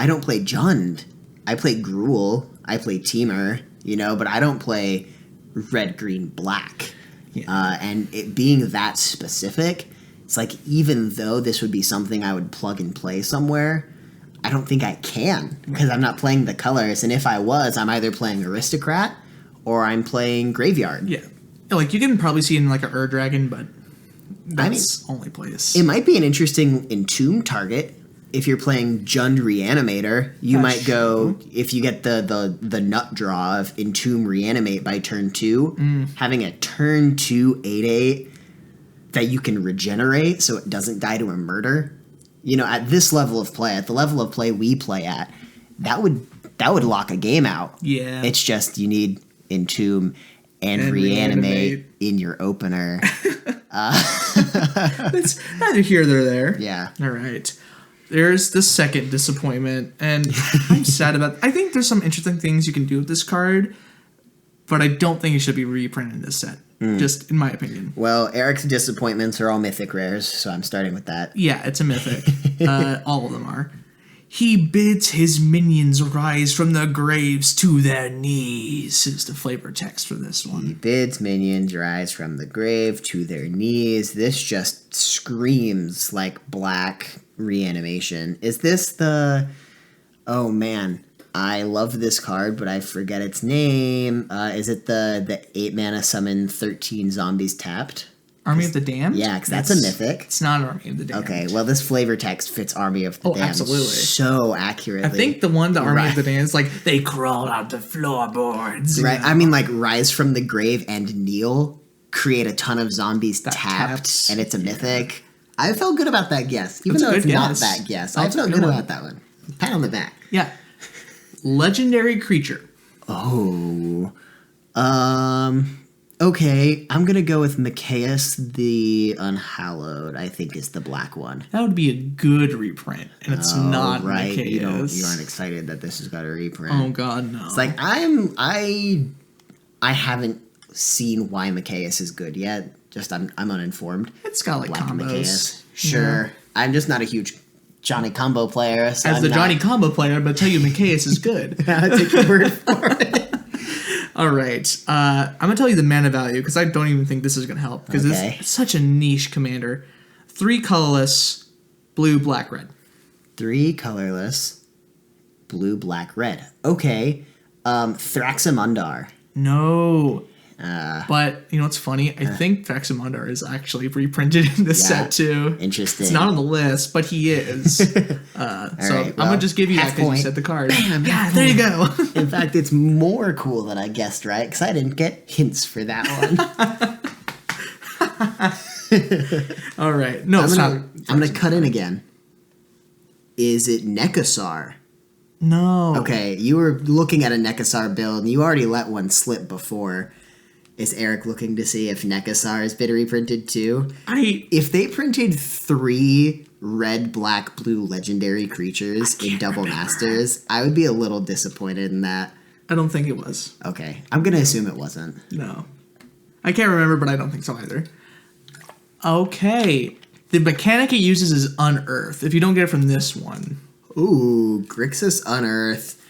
don't play Jund. I play Gruul. I play Teamer, you know, but I don't play red, green, black. Yeah. And it being that specific, it's like even though this would be something I would plug and play somewhere, I don't think I can because I'm not playing the colors. And if I was, I'm either playing Aristocrat or I'm playing Graveyard. Yeah. Like you can probably see it in like a Dragon, but that's only place. It might be an interesting Entomb target. If you're playing Jund Reanimator, you That's might go, if you get the nut draw of Entomb Reanimate by turn 2, having a turn 2 8/8 that you can regenerate so it doesn't die to a murder. You know, at this level of play, at the level of play we play at, that would lock a game out. Yeah. It's just you need Entomb and reanimate in your opener. It's neither here nor there. Yeah. All right. There's the second disappointment, and I'm sad about I think there's some interesting things you can do with this card, but I don't think it should be reprinted in this set, just in my opinion. Well, Eric's disappointments are all mythic rares, so I'm starting with that. Yeah, it's a mythic. All of them are. He bids his minions rise from the graves to their knees, is the flavor text for this He one. bids minions rise from the grave to their knees. This just screams like black reanimation. Is this the... Oh, man. I love this card, but I forget its name. Is it the 8 mana summon 13 zombies tapped? Army of the Damned? Yeah, because that's a mythic. It's not Army of the Damned. Okay, well, this flavor text fits Army of the Damned absolutely. so accurately. I think the Army of the Damned is like, they crawl out the floorboards. Right, I mean, like, Rise from the Grave and Kneel create a ton of zombies tapped, and it's a mythic. I felt good about that guess, even though it's not that guess. I felt good about that one. Pat on the back. Yeah. Legendary creature. Oh. Okay, I'm gonna go with Micaeus the Unhallowed, I think is the black one. That would be a good reprint, and it's not right. Micaeus. You aren't excited that this has got a reprint. Oh god, no. It's like I haven't seen why Micaeus is good yet. Just I'm uninformed. It's got like Black combos. Micaeus. Sure. Yeah. I'm just not a huge Johnny Combo player. So As the Johnny Combo player, I'm gonna tell you Micaeus is good. I'll take your word for it. All right. I'm going to tell you the mana value because I don't even think this is going to help because it's such a niche commander. 3 colorless, blue, black, red. 3 colorless, blue, black, red. Okay. Thraxamundar. No. But, you know what's funny? I think Thraxamundar is actually reprinted in this set too. Interesting. It's not on the list, but he is. So I'm going to just give you that because you said the card. Bam, yeah, there you go. In fact, it's more cool that I guessed right because I didn't get hints for that one. All right. No, I'm going to cut in again. Is it Nekasar? No. Okay, you were looking at a Nekasar build and you already let one slip before. Is Eric looking to see if Nekasar has been reprinted too? If they printed 3 red, black, blue legendary creatures in Double Masters, I would be a little disappointed in that. I don't think it was. Okay. I'm going to assume it wasn't. No. I can't remember, but I don't think so either. Okay. The mechanic it uses is Unearth, if you don't get it from this one. Ooh, Grixis Unearth.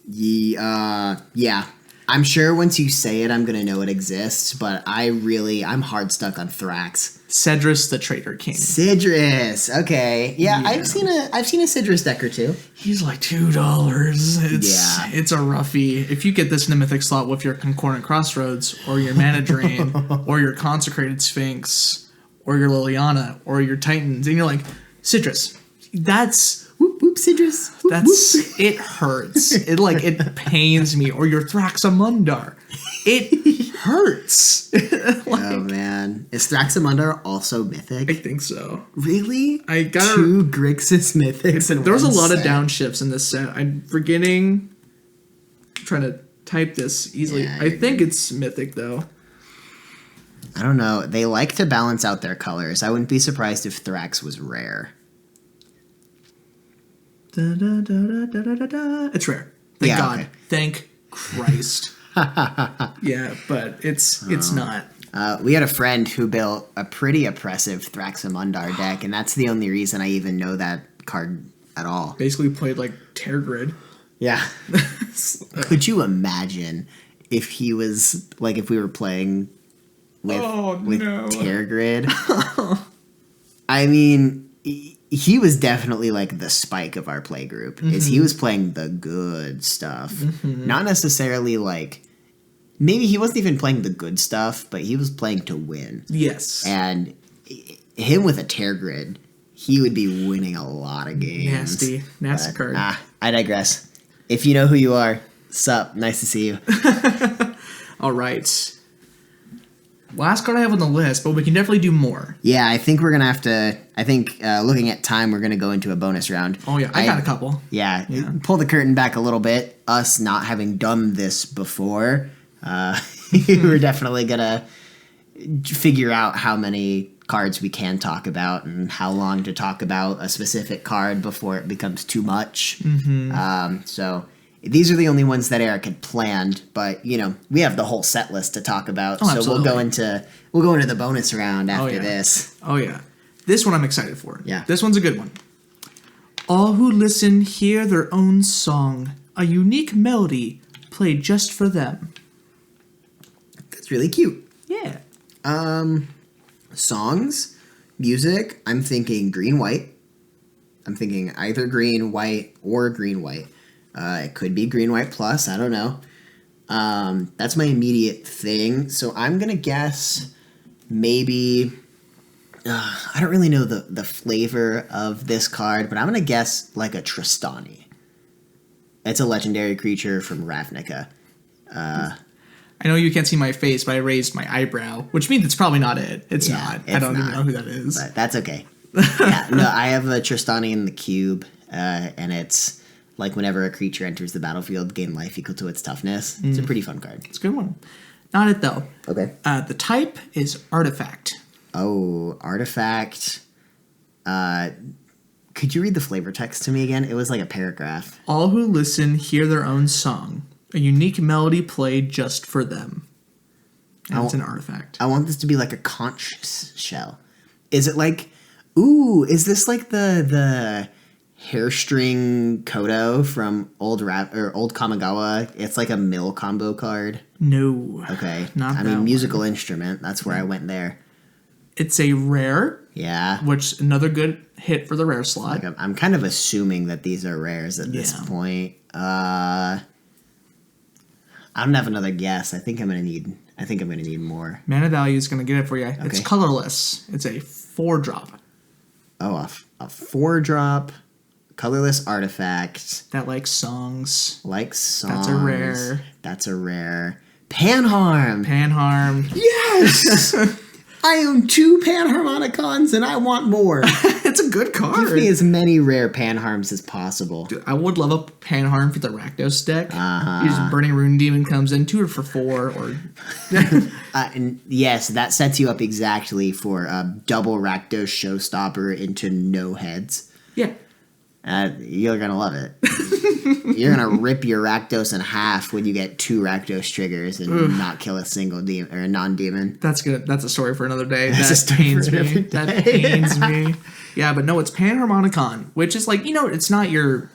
Yeah. I'm sure once you say it, I'm going to know it exists, but I'm hard stuck on Thrax. Cedrus the Traitor King. Sidrus. Okay. Yeah, I've seen a Sidrus deck or two. He's like $2. It's a roughie. If you get this in the Mythic slot with your Concordant Crossroads, or your Mana Drain, or your Consecrated Sphinx, or your Liliana, or your Titans, and you're like, Sidrus. That's... Whoop, whoop, Sidrus. Whoop, that's whoop. It hurts. It pains me. Or your Thraxamundar. It hurts. Oh man, is Thraxamundar also mythic? I think so. Really? I got 2 Grixis mythics. There was a lot of downshifts in this set. I'm forgetting. I'm trying to type this easily. Yeah, I think it's mythic though. I don't know. They like to balance out their colors. I wouldn't be surprised if Thrax was rare. Da, da, da, da, da, da, da. It's rare. Thank God. Okay. Thank Christ. Yeah, but it's not. We had a friend who built a pretty oppressive Thraxamundar deck, and that's the only reason I even know that card at all. Basically played like Tear Grid. Yeah. Could you imagine if he was, like, if we were playing with Tear Grid? I mean... He was definitely like the spike of our play group. Mm-hmm. Is he was playing the good stuff, not necessarily like maybe he wasn't even playing the good stuff, but he was playing to win. Yes, and him with a Tear Grid, he would be winning a lot of games. Nasty card. I digress. If you know who you are, sup? Nice to see you. All right. Last card I have on the list, but we can definitely do more. Yeah, I think we're going to have to... I think looking at time, we're going to go into a bonus round. Oh, yeah. I got a couple. Yeah. Pull the curtain back a little bit. Us not having done this before, we're definitely going to figure out how many cards we can talk about and how long to talk about a specific card before it becomes too much. So... These are the only ones that Eric had planned, but you know we have the whole set list to talk about, so absolutely. we'll go into the bonus round after this. Oh yeah, this one I'm excited for. Yeah, this one's a good one. All who listen hear their own song, a unique melody played just for them. That's really cute. Yeah. Songs, music. I'm thinking green white. I'm thinking either green white or green white. It could be green, white plus. I don't know. That's my immediate thing. So I'm going to guess maybe I don't really know the flavor of this card, but I'm going to guess like a Tristani. It's a legendary creature from Ravnica. I know you can't see my face, but I raised my eyebrow, which means it's probably not it. It's not. I don't even know who that is. But that's okay. Yeah, no, I have a Tristani in the cube, and it's like whenever a creature enters the battlefield, gain life equal to its toughness. It's a pretty fun card. It's a good one. Not it, though. Okay. The type is artifact. Oh, artifact. Could you read the flavor text to me again? It was like a paragraph. All who listen hear their own song, a unique melody played just for them. And it's an artifact. I want this to be like a conch shell. Is it like... Ooh, is this like the hairstring Kodo from old Kamigawa? It's like a mill combo card. No. Okay. Not I that mean, musical one. instrument. That's where I went there. It's a rare, Yeah. which another good hit for the rare slot. Like I'm kind of assuming that these are rares at this point. I don't have another guess. I think I'm gonna need more. Mana value is going to get it for you. Okay. It's colorless. It's a 4-drop. Oh, a 4-drop, colorless artifact. That likes songs. Like songs. That's a rare. That's a rare. Panharm. Panharm. Yes! I own 2 Panharmonicons and I want more. It's a good card. Give me as many rare Panharms as possible. Dude, I would love a Panharm for the Rakdos deck. You just Burning Rune Demon comes in 2 for 4 or... And yes, that sets you up exactly for a double Rakdos Showstopper into no heads. Yeah. You're going to love it. You're going to rip your Rakdos in half when you get 2 Rakdos triggers and not kill a single demon or a non-demon. That's good. That's a story for another day. That's that pains me. That pains me. Yeah, but no, it's Panharmonicon, which is like, it's not your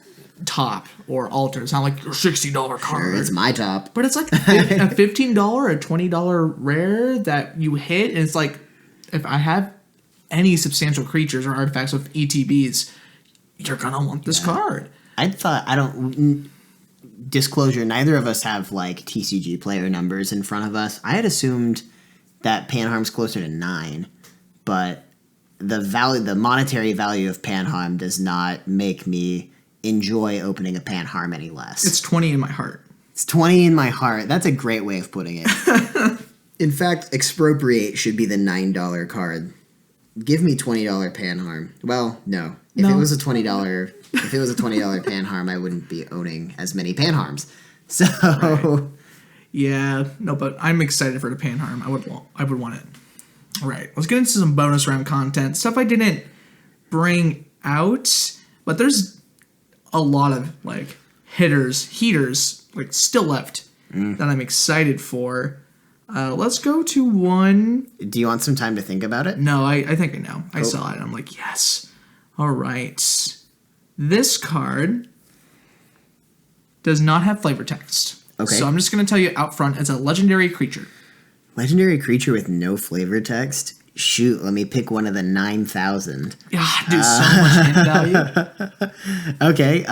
top or altar. It's not like your $60 card. Sure, it's my top. But it's like a $15 or $20 rare that you hit, and it's like, if I have any substantial creatures or artifacts with ETBs, you're gonna want this card. Disclosure, neither of us have like TCG player numbers in front of us. I had assumed that Panharm's closer to 9, but the monetary value of Panharm does not make me enjoy opening a Panharm any less. It's 20 in my heart. It's 20 in my heart. That's a great way of putting it. In fact, Expropriate should be the $9 card. Give me $20 Panharm. Well, no. If it was a $20 Panharm, I wouldn't be owning as many Panharms. So right. Yeah, no, but I'm excited for the Panharm. I would want it. All right, let's get into some bonus round content. Stuff I didn't bring out, but there's a lot of like heaters like still left that I'm excited for. Let's go to one. Do you want some time to think about it? No, I think I know. I saw it. I'm like, yes. All right. This card does not have flavor text. Okay. So I'm just going to tell you out front, it's a legendary creature. Legendary creature with no flavor text? Shoot, let me pick one of the 9,000. Yeah, dude, so much hit value. Okay,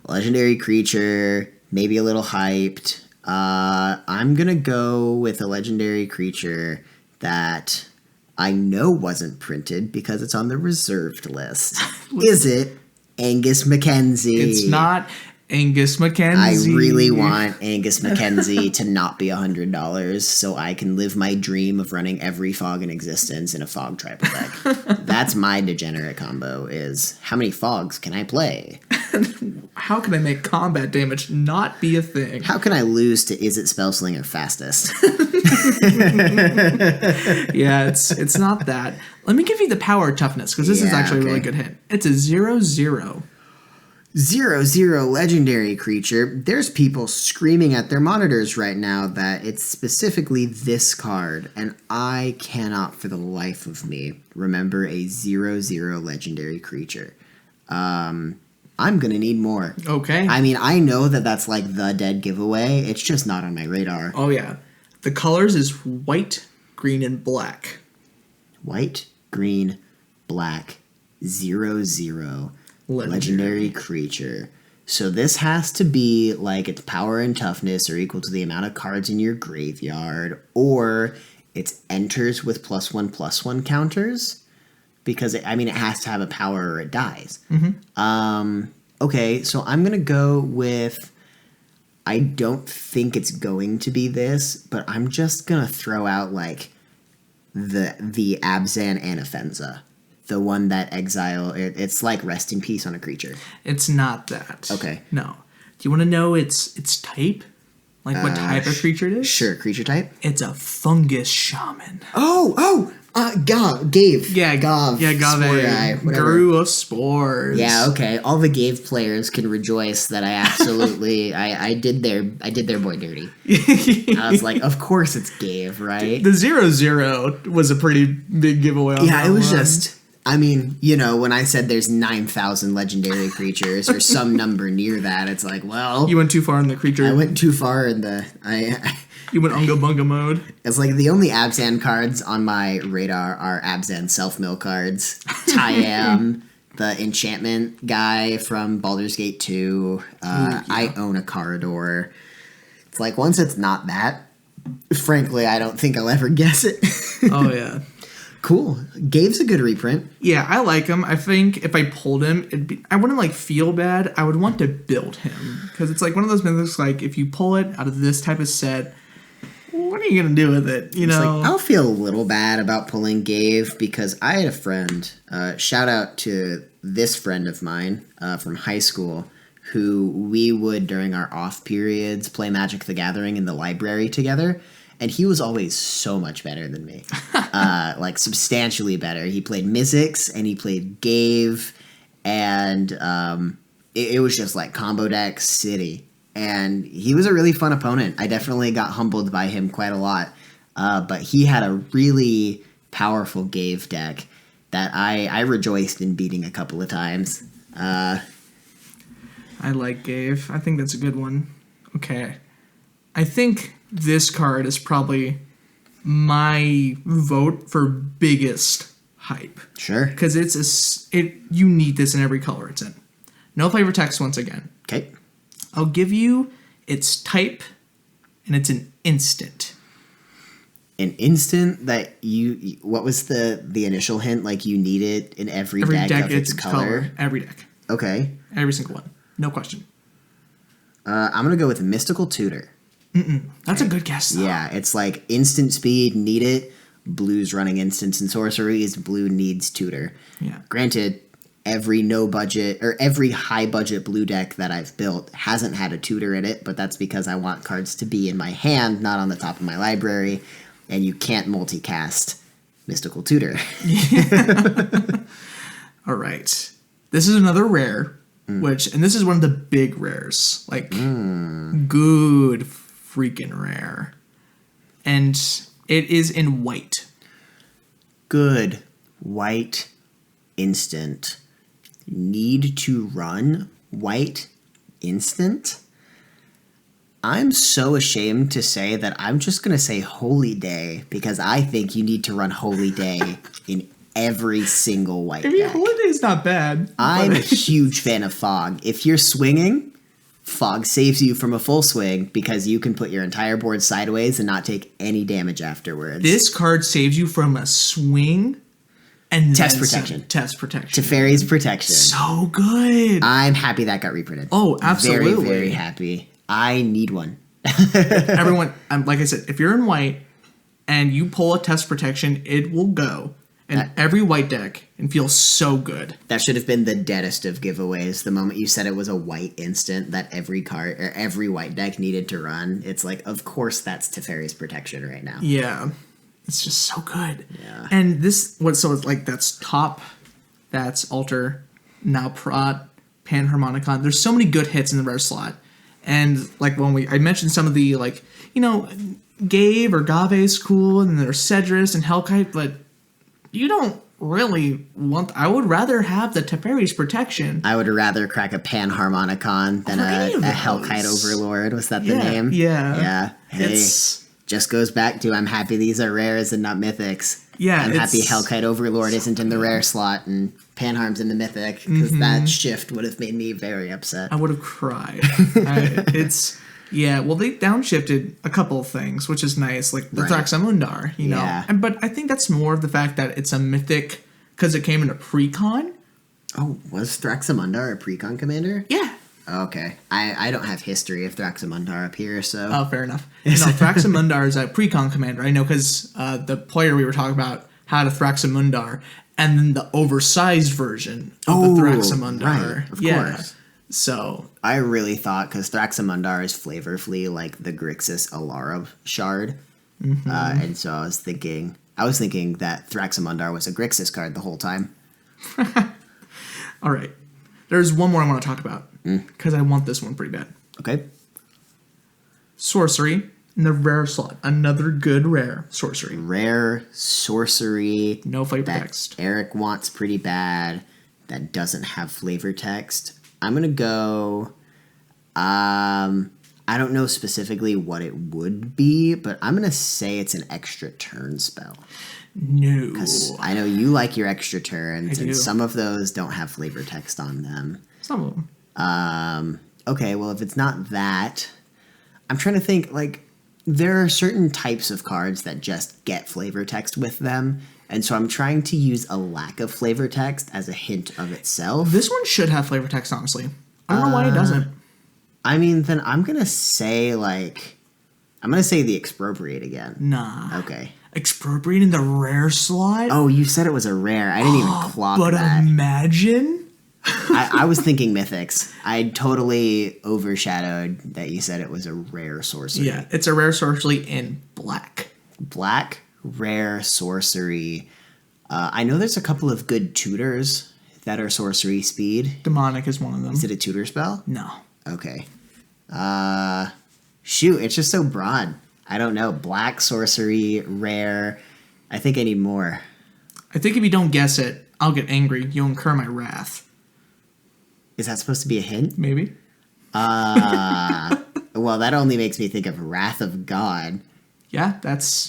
legendary creature, maybe a little hyped. I'm gonna go with a legendary creature that I know wasn't printed because it's on the reserved list. Is it Angus Mackenzie? It's not Angus Mackenzie. I really want Angus Mackenzie to not be $100 so I can live my dream of running every fog in existence in a fog tribal deck. That's my degenerate combo is how many fogs can I play? How can I make combat damage not be a thing? How can I lose to Is It Spellslinger fastest? Yeah, it's not that. Let me give you the power toughness because this is actually a really good hit. It's a 0/0. 0/0 legendary creature. There's people screaming at their monitors right now that it's specifically this card, and I cannot for the life of me remember a 0/0 legendary creature. I'm gonna need more. Okay. I mean, I know that that's like the dead giveaway. It's just not on my radar. Oh yeah. The colors is white, green, and black. White, green, black, 0/0. Legendary creature. So this has to be like its power and toughness are equal to the amount of cards in your graveyard, or it's enters with +1/+1 counters because it has to have a power or it dies. Okay, so I'm gonna go with. I don't think it's going to be this, but I'm just gonna throw out like the Abzan Anafenza, the one that exile. It's like rest in peace on a creature. It's not that. Okay. No. Do you want to know its type? Like what type of creature it is? Sure, creature type. It's a fungus shaman. Gave. Yeah, Gov. Yeah, Gave. Guru of spores. Yeah, okay. All the Gave players can rejoice that I absolutely I did their boy dirty. I was like, of course it's Gave, right? The 0/0 was a pretty big giveaway. Yeah, it was just. When I said there's 9,000 legendary creatures or some number near that, it's like, well, you went too far in the creature. I went too far in the. You went Unga Bunga mode. It's like the only Abzan cards on my radar are Abzan self-mill cards. Tyam, the enchantment guy from Baldur's Gate 2. I own a Corridor. It's like, once it's not that, frankly, I don't think I'll ever guess it. Oh, yeah. Cool. Gave's a good reprint. Yeah, I like him. I think if I pulled him, I wouldn't like feel bad. I would want to build him because it's like one of those mythics. Like if you pull it out of this type of set, what are you gonna do with it? Like, I'll feel a little bad about pulling Gave because I had a friend. Shout out to this friend of mine from high school who we would during our off periods play Magic the Gathering in the library together. And he was always so much better than me. Like, substantially better. He played Mizzix, and he played Gave, and it was just, like, combo deck city. And he was a really fun opponent. I definitely got humbled by him quite a lot. But he had a really powerful Gave deck that I rejoiced in beating a couple of times. I like Gave. I think that's a good one. Okay. I think this card is probably my vote for biggest hype. Sure. Because you need this in every color it's in. No flavor text once again. Okay. I'll give you its type, and it's an instant. An instant that what was the initial hint? Like you need it in every deck of its color? Every deck. Okay. Every single one. No question. I'm going to go with Mystical Tutor. That's a good guess, though. Yeah, it's like instant speed, need it. Blue's running instants and sorceries. Blue needs Tutor. Yeah. Granted, every no budget or every high budget blue deck that I've built hasn't had a Tutor in it, but that's because I want cards to be in my hand, not on the top of my library, and you can't multicast Mystical Tutor. All right. This is another rare, and this is one of the big rares. Like, good freaking rare. And it is in white. Good white instant. Need to run white instant? I'm so ashamed to say that I'm just going to say Holy Day because I think you need to run Holy Day in every single white deck. Holy Day's not bad. I'm a huge fan of Fog. If you're swinging, Fog saves you from a full swing because you can put your entire board sideways and not take any damage afterwards. This card saves you from a swing and Test protection. Test protection. Teferi's Protection. So good. I'm happy that got reprinted. Oh, absolutely. Very, very happy. I need one. Everyone, like I said, if you're in white and you pull a Test Protection, it will go in every white deck and feel so good. That should have been the deadest of giveaways. The moment you said it was a white instant that every card or every white deck needed to run, it's like, of course that's Teferi's Protection right now. Yeah. It's just so good. Yeah. And it's like that's top, that's Alter, now Prot, Panharmonicon. There's so many good hits in the rare slot. And like when I mentioned some of the Gave or Gave is cool, and there's Cedrus and Hellkite, but you don't really want. I would rather have the Teferi's Protection. I would rather crack a Panharmonicon than a Hellkite Overlord. Was that the name? Yeah. Yeah. Hey, just goes back to I'm happy these are rares and not mythics. Yeah. I'm happy Hellkite Overlord isn't in the rare slot and Panharm's in the mythic because that shift would have made me very upset. I would have cried. Yeah, well, they downshifted a couple of things, which is nice, like the Right. Thraxamundar, you know. Yeah. But I think that's more of the fact that it's a mythic because it came in a precon. Oh, was Thraxamundar a precon commander? Yeah. Okay. I don't have history of Thraxamundar up here, so... Oh, fair enough. No, Thraxamundar is a precon commander. I know because the player we were talking about had a Thraxamundar, and then the oversized version of the Thraxamundar. Right, of course. So I really thought, because Thraxamundar is flavorfully like the Grixis Alara shard, and so I was thinking that Thraxamundar was a Grixis card the whole time. all right, there's one more I want to talk about because I want this one pretty bad. Okay. Sorcery in the rare slot. Another good rare sorcery. Rare sorcery. No flavor that text. Eric wants pretty bad. That doesn't have flavor text. I'm gonna go. I don't know specifically what it would be, but I'm gonna say it's an extra turn spell. No. Because I know you like your extra turns, I do. and some of those don't have flavor text on them. Some of them. Okay, well, if it's not that, I'm trying to think, like, there are certain types of cards that just get flavor text with them, and so I'm trying to use a lack of flavor text as a hint of itself. This one should have flavor text, honestly. I don't know why it doesn't. I mean, then I'm gonna say, the expropriate again. Nah. Okay. Expropriating the rare slot? Oh, you said it was a rare. I didn't even clock But that. imagine... I was thinking mythics. I totally overshadowed that you said it was a rare sorcery. Yeah, it's a rare sorcery in black. Black rare sorcery. I know there's a couple of good tutors that are sorcery speed. Demonic is one of them. Is it a tutor spell? No. Okay. Shoot, it's just so broad. I don't know. Black sorcery, rare. I think I need more. I think if you don't guess it, I'll get angry. You'll incur my wrath. Is that supposed to be a hint? Maybe. Well, that only makes me think of Wrath of God. Yeah,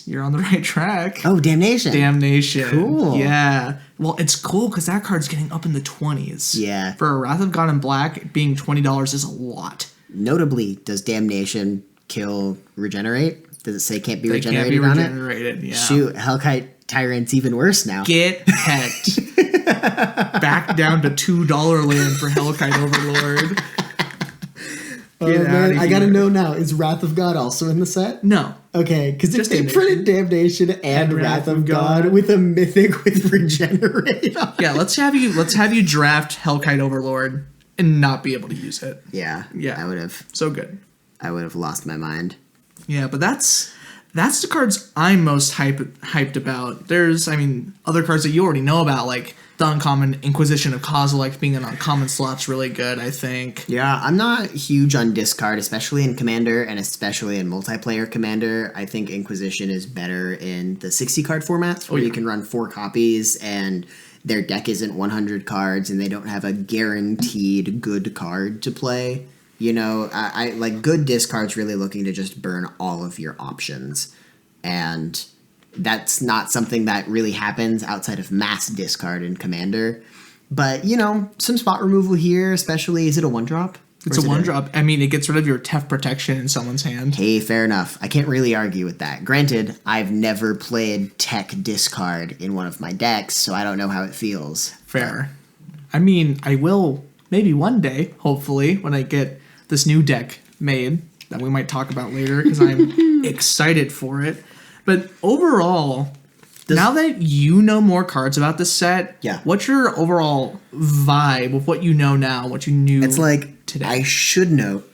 you're on the right track. Oh, Damnation. Damnation. Cool. Yeah. Well, it's cool because that card's getting up in the 20s. Yeah. For a Wrath of God in black, being $20 is a lot. Notably, does Damnation kill regenerate? Does it say can't be They regenerated can't be on regenerated, yeah. Shoot, Hellkite Tyrant's even worse now. Get hecked. Back down to $2 land for Hellkite Overlord. Get outta I gotta here. know now. Is Wrath of God also in the set? No. Okay, because if Just they Damnation. printed Damnation and Wrath of God with a mythic with regenerate on it. Yeah, let's have you draft Hellkite Overlord and not be able to use it. Yeah. Yeah. So good. I would have lost my mind. Yeah, but that's the cards I'm most hyped about. There's, other cards that you already know about, like the uncommon Inquisition of Kozilek being an uncommon slot's really good, I think. Yeah, I'm not huge on discard, especially in Commander and especially in multiplayer Commander. I think Inquisition is better in the 60 card formats where you can run 4 copies and their deck isn't 100 cards and they don't have a guaranteed good card to play. You know, I like good discards really looking to just burn all of your options. And that's not something that really happens outside of mass discard in Commander. But, you know, some spot removal here, especially, is it a 1-drop? It's a 1-drop. It gets rid of your Tef protection in someone's hand. Hey, fair enough. I can't really argue with that. Granted, I've never played tech discard in one of my decks, so I don't know how it feels. Fair. I will maybe one day, hopefully, when I get this new deck made that we might talk about later because I'm excited for it. But overall, now that you know more cards about this set, Yeah. what's your overall vibe of what you know now, what you knew It's like, today? I should note,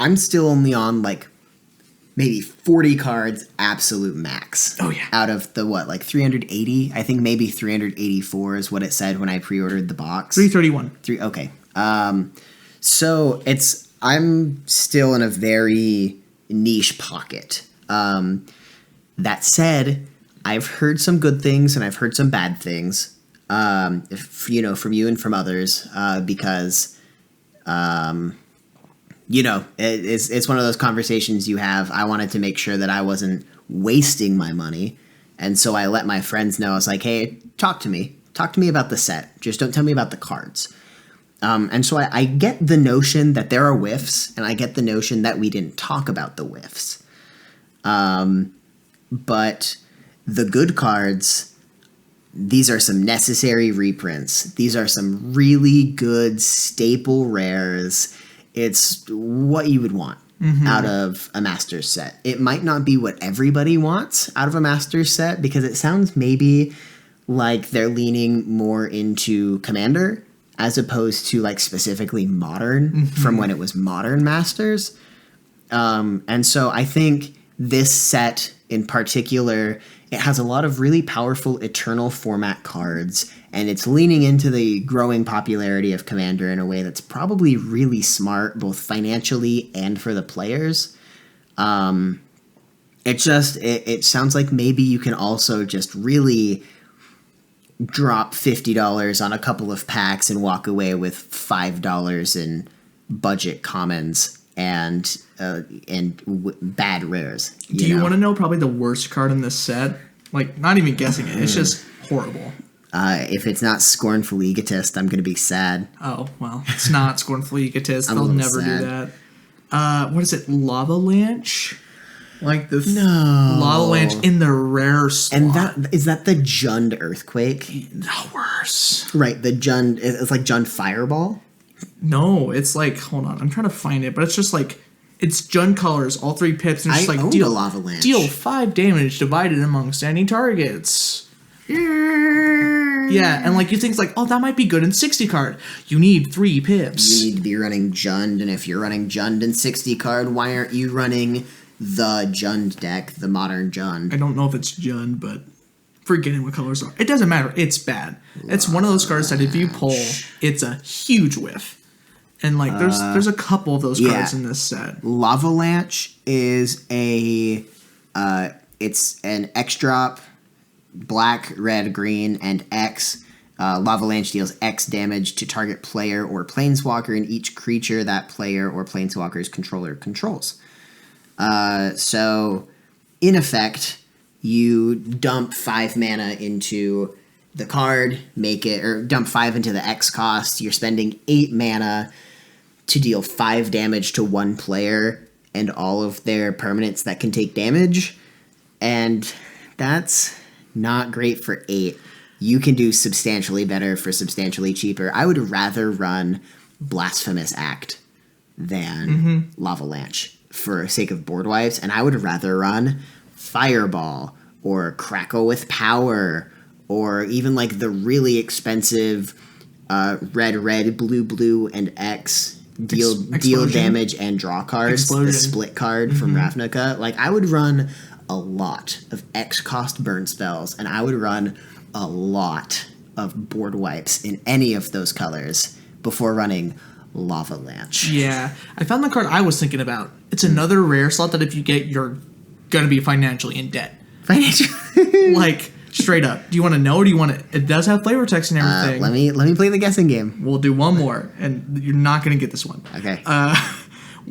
I'm still only on, maybe 40 cards absolute max. Oh, yeah. Out of the, 380? I think maybe 384 is what it said when I pre-ordered the box. 331. Okay. So I'm still in a very niche pocket. That said, I've heard some good things and I've heard some bad things, from you and from others, because, it's one of those conversations you have. I wanted to make sure that I wasn't wasting my money. And so I let my friends know. I was like, hey, talk to me. Talk to me about the set. Just don't tell me about the cards. And so I get the notion that there are whiffs, and I get the notion that we didn't talk about the whiffs. But the good cards, these are some necessary reprints. These are some really good staple rares. It's what you would want out of a Masters set. It might not be what everybody wants out of a Masters set, because it sounds maybe like they're leaning more into Commander as opposed to like specifically Modern from when it was Modern Masters. And so I think this set in particular, it has a lot of really powerful Eternal format cards, and it's leaning into the growing popularity of Commander in a way that's probably really smart, both financially and for the players. It sounds like maybe you can also just really drop $50 on a couple of packs and walk away with $5 in budget commons and bad rares. Do you want to know probably the worst card in this set? Like, not even guessing it. It's just horrible. If it's not Scornful Egotist, I'm going to be sad. Oh, well, it's not Scornful Egotist. I'm They'll a little never sad. do that. What is it? Lava Lanch? Like this Lava Lanch in the rare slot. And is that the Jund Earthquake? No, worse. Right, the Jund, it's like Jund Fireball? No, it's like, hold on, I'm trying to find it, but it's just like, it's Jund colors, all 3 pips, and it's just I like owned a Lava Lanch. deal 5 damage divided among standing targets. Yeah, and like you think like, oh, that might be good in 60 card. You need 3 pips. You need to be running Jund, and if you're running Jund in 60 card, why aren't you running the Jund deck, the Modern Jund? I don't know if it's Jund, but forgetting what colors are. It doesn't matter. It's bad. It's one of those cards that if you pull, it's a huge whiff. And like there's a couple of those cards in this set. Lava Lanch is it's an X drop, black, red, green, and X. Lava Lanch deals X damage to target player or planeswalker and each creature that player or planeswalker's controller controls. So, in effect, you dump 5 mana into the card, or dump 5 into the X cost. You're spending 8 mana to deal 5 damage to one player and all of their permanents that can take damage. And that's not great for 8. You can do substantially better for substantially cheaper. I would rather run Blasphemous Act than Lava Lanch for sake of board wipes, and I would rather run Fireball or Crackle with Power or even like the really expensive red, blue, and X deal damage and draw cards. Explosion. The split card from Ravnica. Like, I would run a lot of X cost burn spells, and I would run a lot of board wipes in any of those colors before running Lava Lanch. Yeah, I found the card I was thinking about. It's another rare slot that if you get, you're gonna be financially in debt. Like, straight up. Do you want to know, or do you want to? It does have flavor text and everything. Let me play the guessing game. We'll do one more, and you're not gonna get this one. Okay.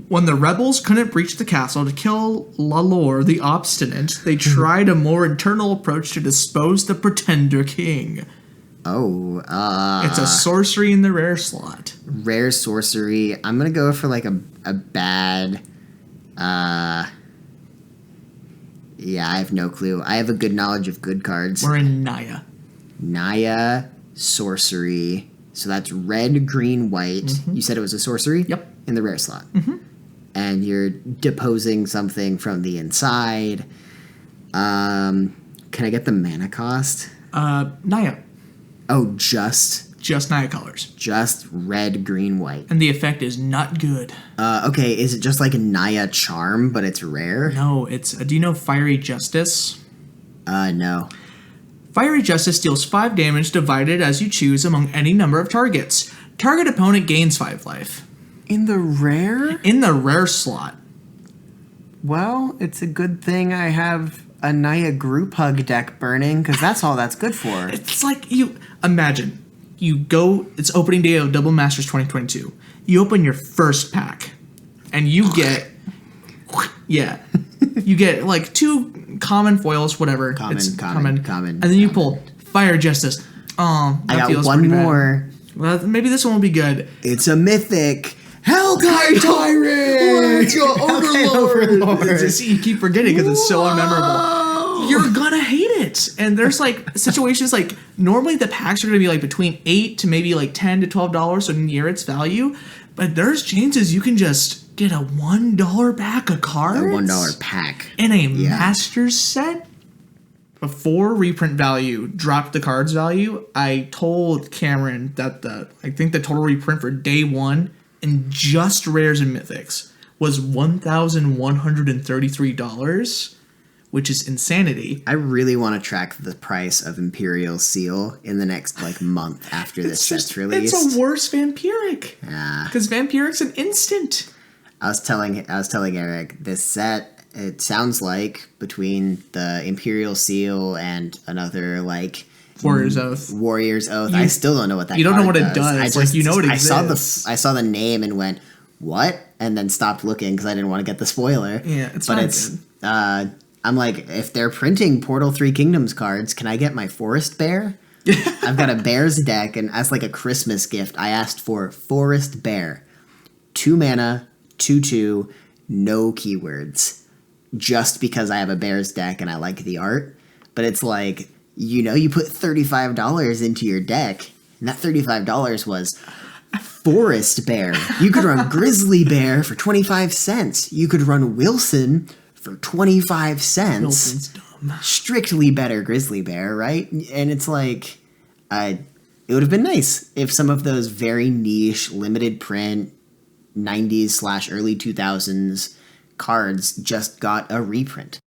When the rebels couldn't breach the castle to kill Lalor the Obstinate, they tried a more internal approach to dispose the Pretender King. Oh, It's a sorcery in the rare slot. Rare sorcery. I'm gonna go for like a bad. Yeah, I have no clue. I have a good knowledge of good cards. We're in Naya. Naya sorcery. So that's red, green, white. You said it was a sorcery? Yep. In the rare slot. And you're deposing something from the inside. Can I get the mana cost? Naya. Oh, just Naya colors. Just red, green, white. And the effect is not good. Okay, is it just like a Naya charm, but it's rare? No, it's... do you know Fiery Justice? No. Fiery Justice deals 5 damage divided as you choose among any number of targets. Target opponent gains 5 life. In the rare? In the rare slot. Well, it's a good thing I have a Naya group hug deck burning, because that's all that's good for. It's like you... Imagine, you go... It's opening day of Double Masters 2022. You open your first pack, and you get... Yeah. You get, like, 2 common foils, whatever. Common. And then you pull Fire Justice. Oh, that I got feels one pretty bad. more. Well, maybe this one will be good. It's a mythic Hellkite Tyrant! Let's go, Overlord! See, you keep forgetting because it's so unmemorable. You're gonna hate it. And there's like situations like normally the packs are gonna be like between $8 to maybe like $10 to $12, so near its value. But there's chances you can just get a $1 pack of cards. A $1 pack. In a master set. Before reprint value dropped the cards value, I told Cameron that I think the total reprint for day one in just rares and mythics was $1,133, which is insanity. I really want to track the price of Imperial Seal in the next month after this set's released. It's a worse Vampiric. Yeah. Because Vampiric's an instant. I was telling Eric, this set, it sounds like between the Imperial Seal and another Warrior's Oath. I still don't know what that. You don't know what does. it does. You know it exists. I saw the name and went, what? And then stopped looking because I didn't want to get the spoiler. Yeah, it's good. I'm like, if they're printing Portal 3 Kingdoms cards, can I get my Forest Bear? I've got a Bears deck, and as a Christmas gift, I asked for Forest Bear. 2 mana, 2/2, no keywords. Just because I have a Bears deck and I like the art. But it's you put $35 into your deck, and that $35 was Forest Bear. You could run Grizzly Bear for 25 cents. You could run Wilson for 25 cents. Wilson's dumb. Strictly better Grizzly Bear, right? And it's it would have been nice if some of those very niche, limited print, 90s/early 2000s cards just got a reprint.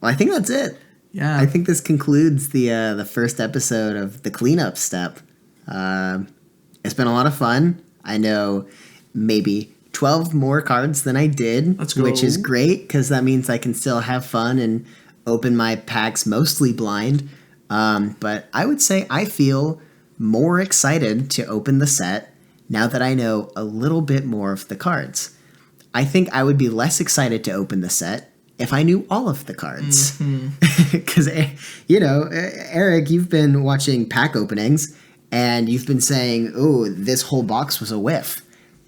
Well, I think that's it. Yeah. I think this concludes the first episode of the cleanup step. It's been a lot of fun. I know maybe 12 more cards than I did, which is great because that means I can still have fun and open my packs mostly blind. But I would say I feel more excited to open the set now that I know a little bit more of the cards. I think I would be less excited to open the set if I knew all of the cards. Because, Eric, you've been watching pack openings, and you've been saying, oh, this whole box was a whiff.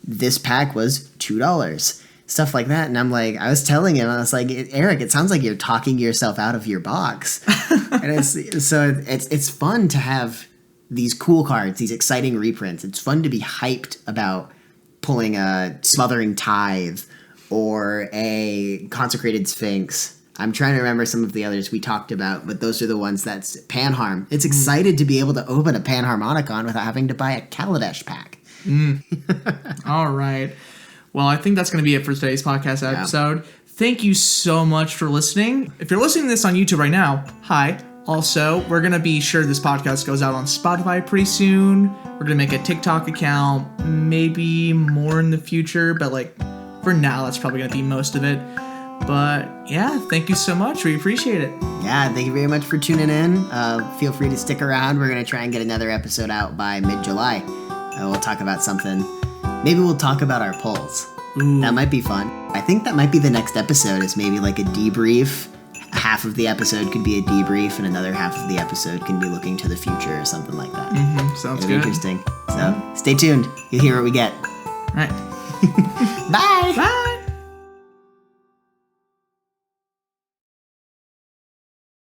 This pack was $2. Stuff like that. And I was telling him, I was like, Eric, it sounds like you're talking yourself out of your box. And it's fun to have these cool cards, these exciting reprints. It's fun to be hyped about pulling a Smothering Tithe or a Consecrated Sphinx. I'm trying to remember some of the others we talked about, but those are the ones that's Panharm. It's excited to be able to open a Panharmonicon without having to buy a Kaladesh pack. All right. Well, I think that's going to be it for today's podcast episode. Yeah. Thank you so much for listening. If you're listening to this on YouTube right now, hi. Also, we're going to be sure this podcast goes out on Spotify pretty soon. We're going to make a TikTok account, maybe more in the future, but for now, that's probably going to be most of it. But yeah, thank you so much. We appreciate it. Yeah, thank you very much for tuning in. Feel free to stick around. We're going to try and get another episode out by mid-July. We'll talk about something. Maybe we'll talk about our polls. Ooh. That might be fun. I think that might be the next episode is maybe a debrief. Half of the episode could be a debrief, and another half of the episode can be looking to the future or something like that. Sounds It'll good. Be interesting. So stay tuned. You'll hear what we get. All right. Bye. Bye.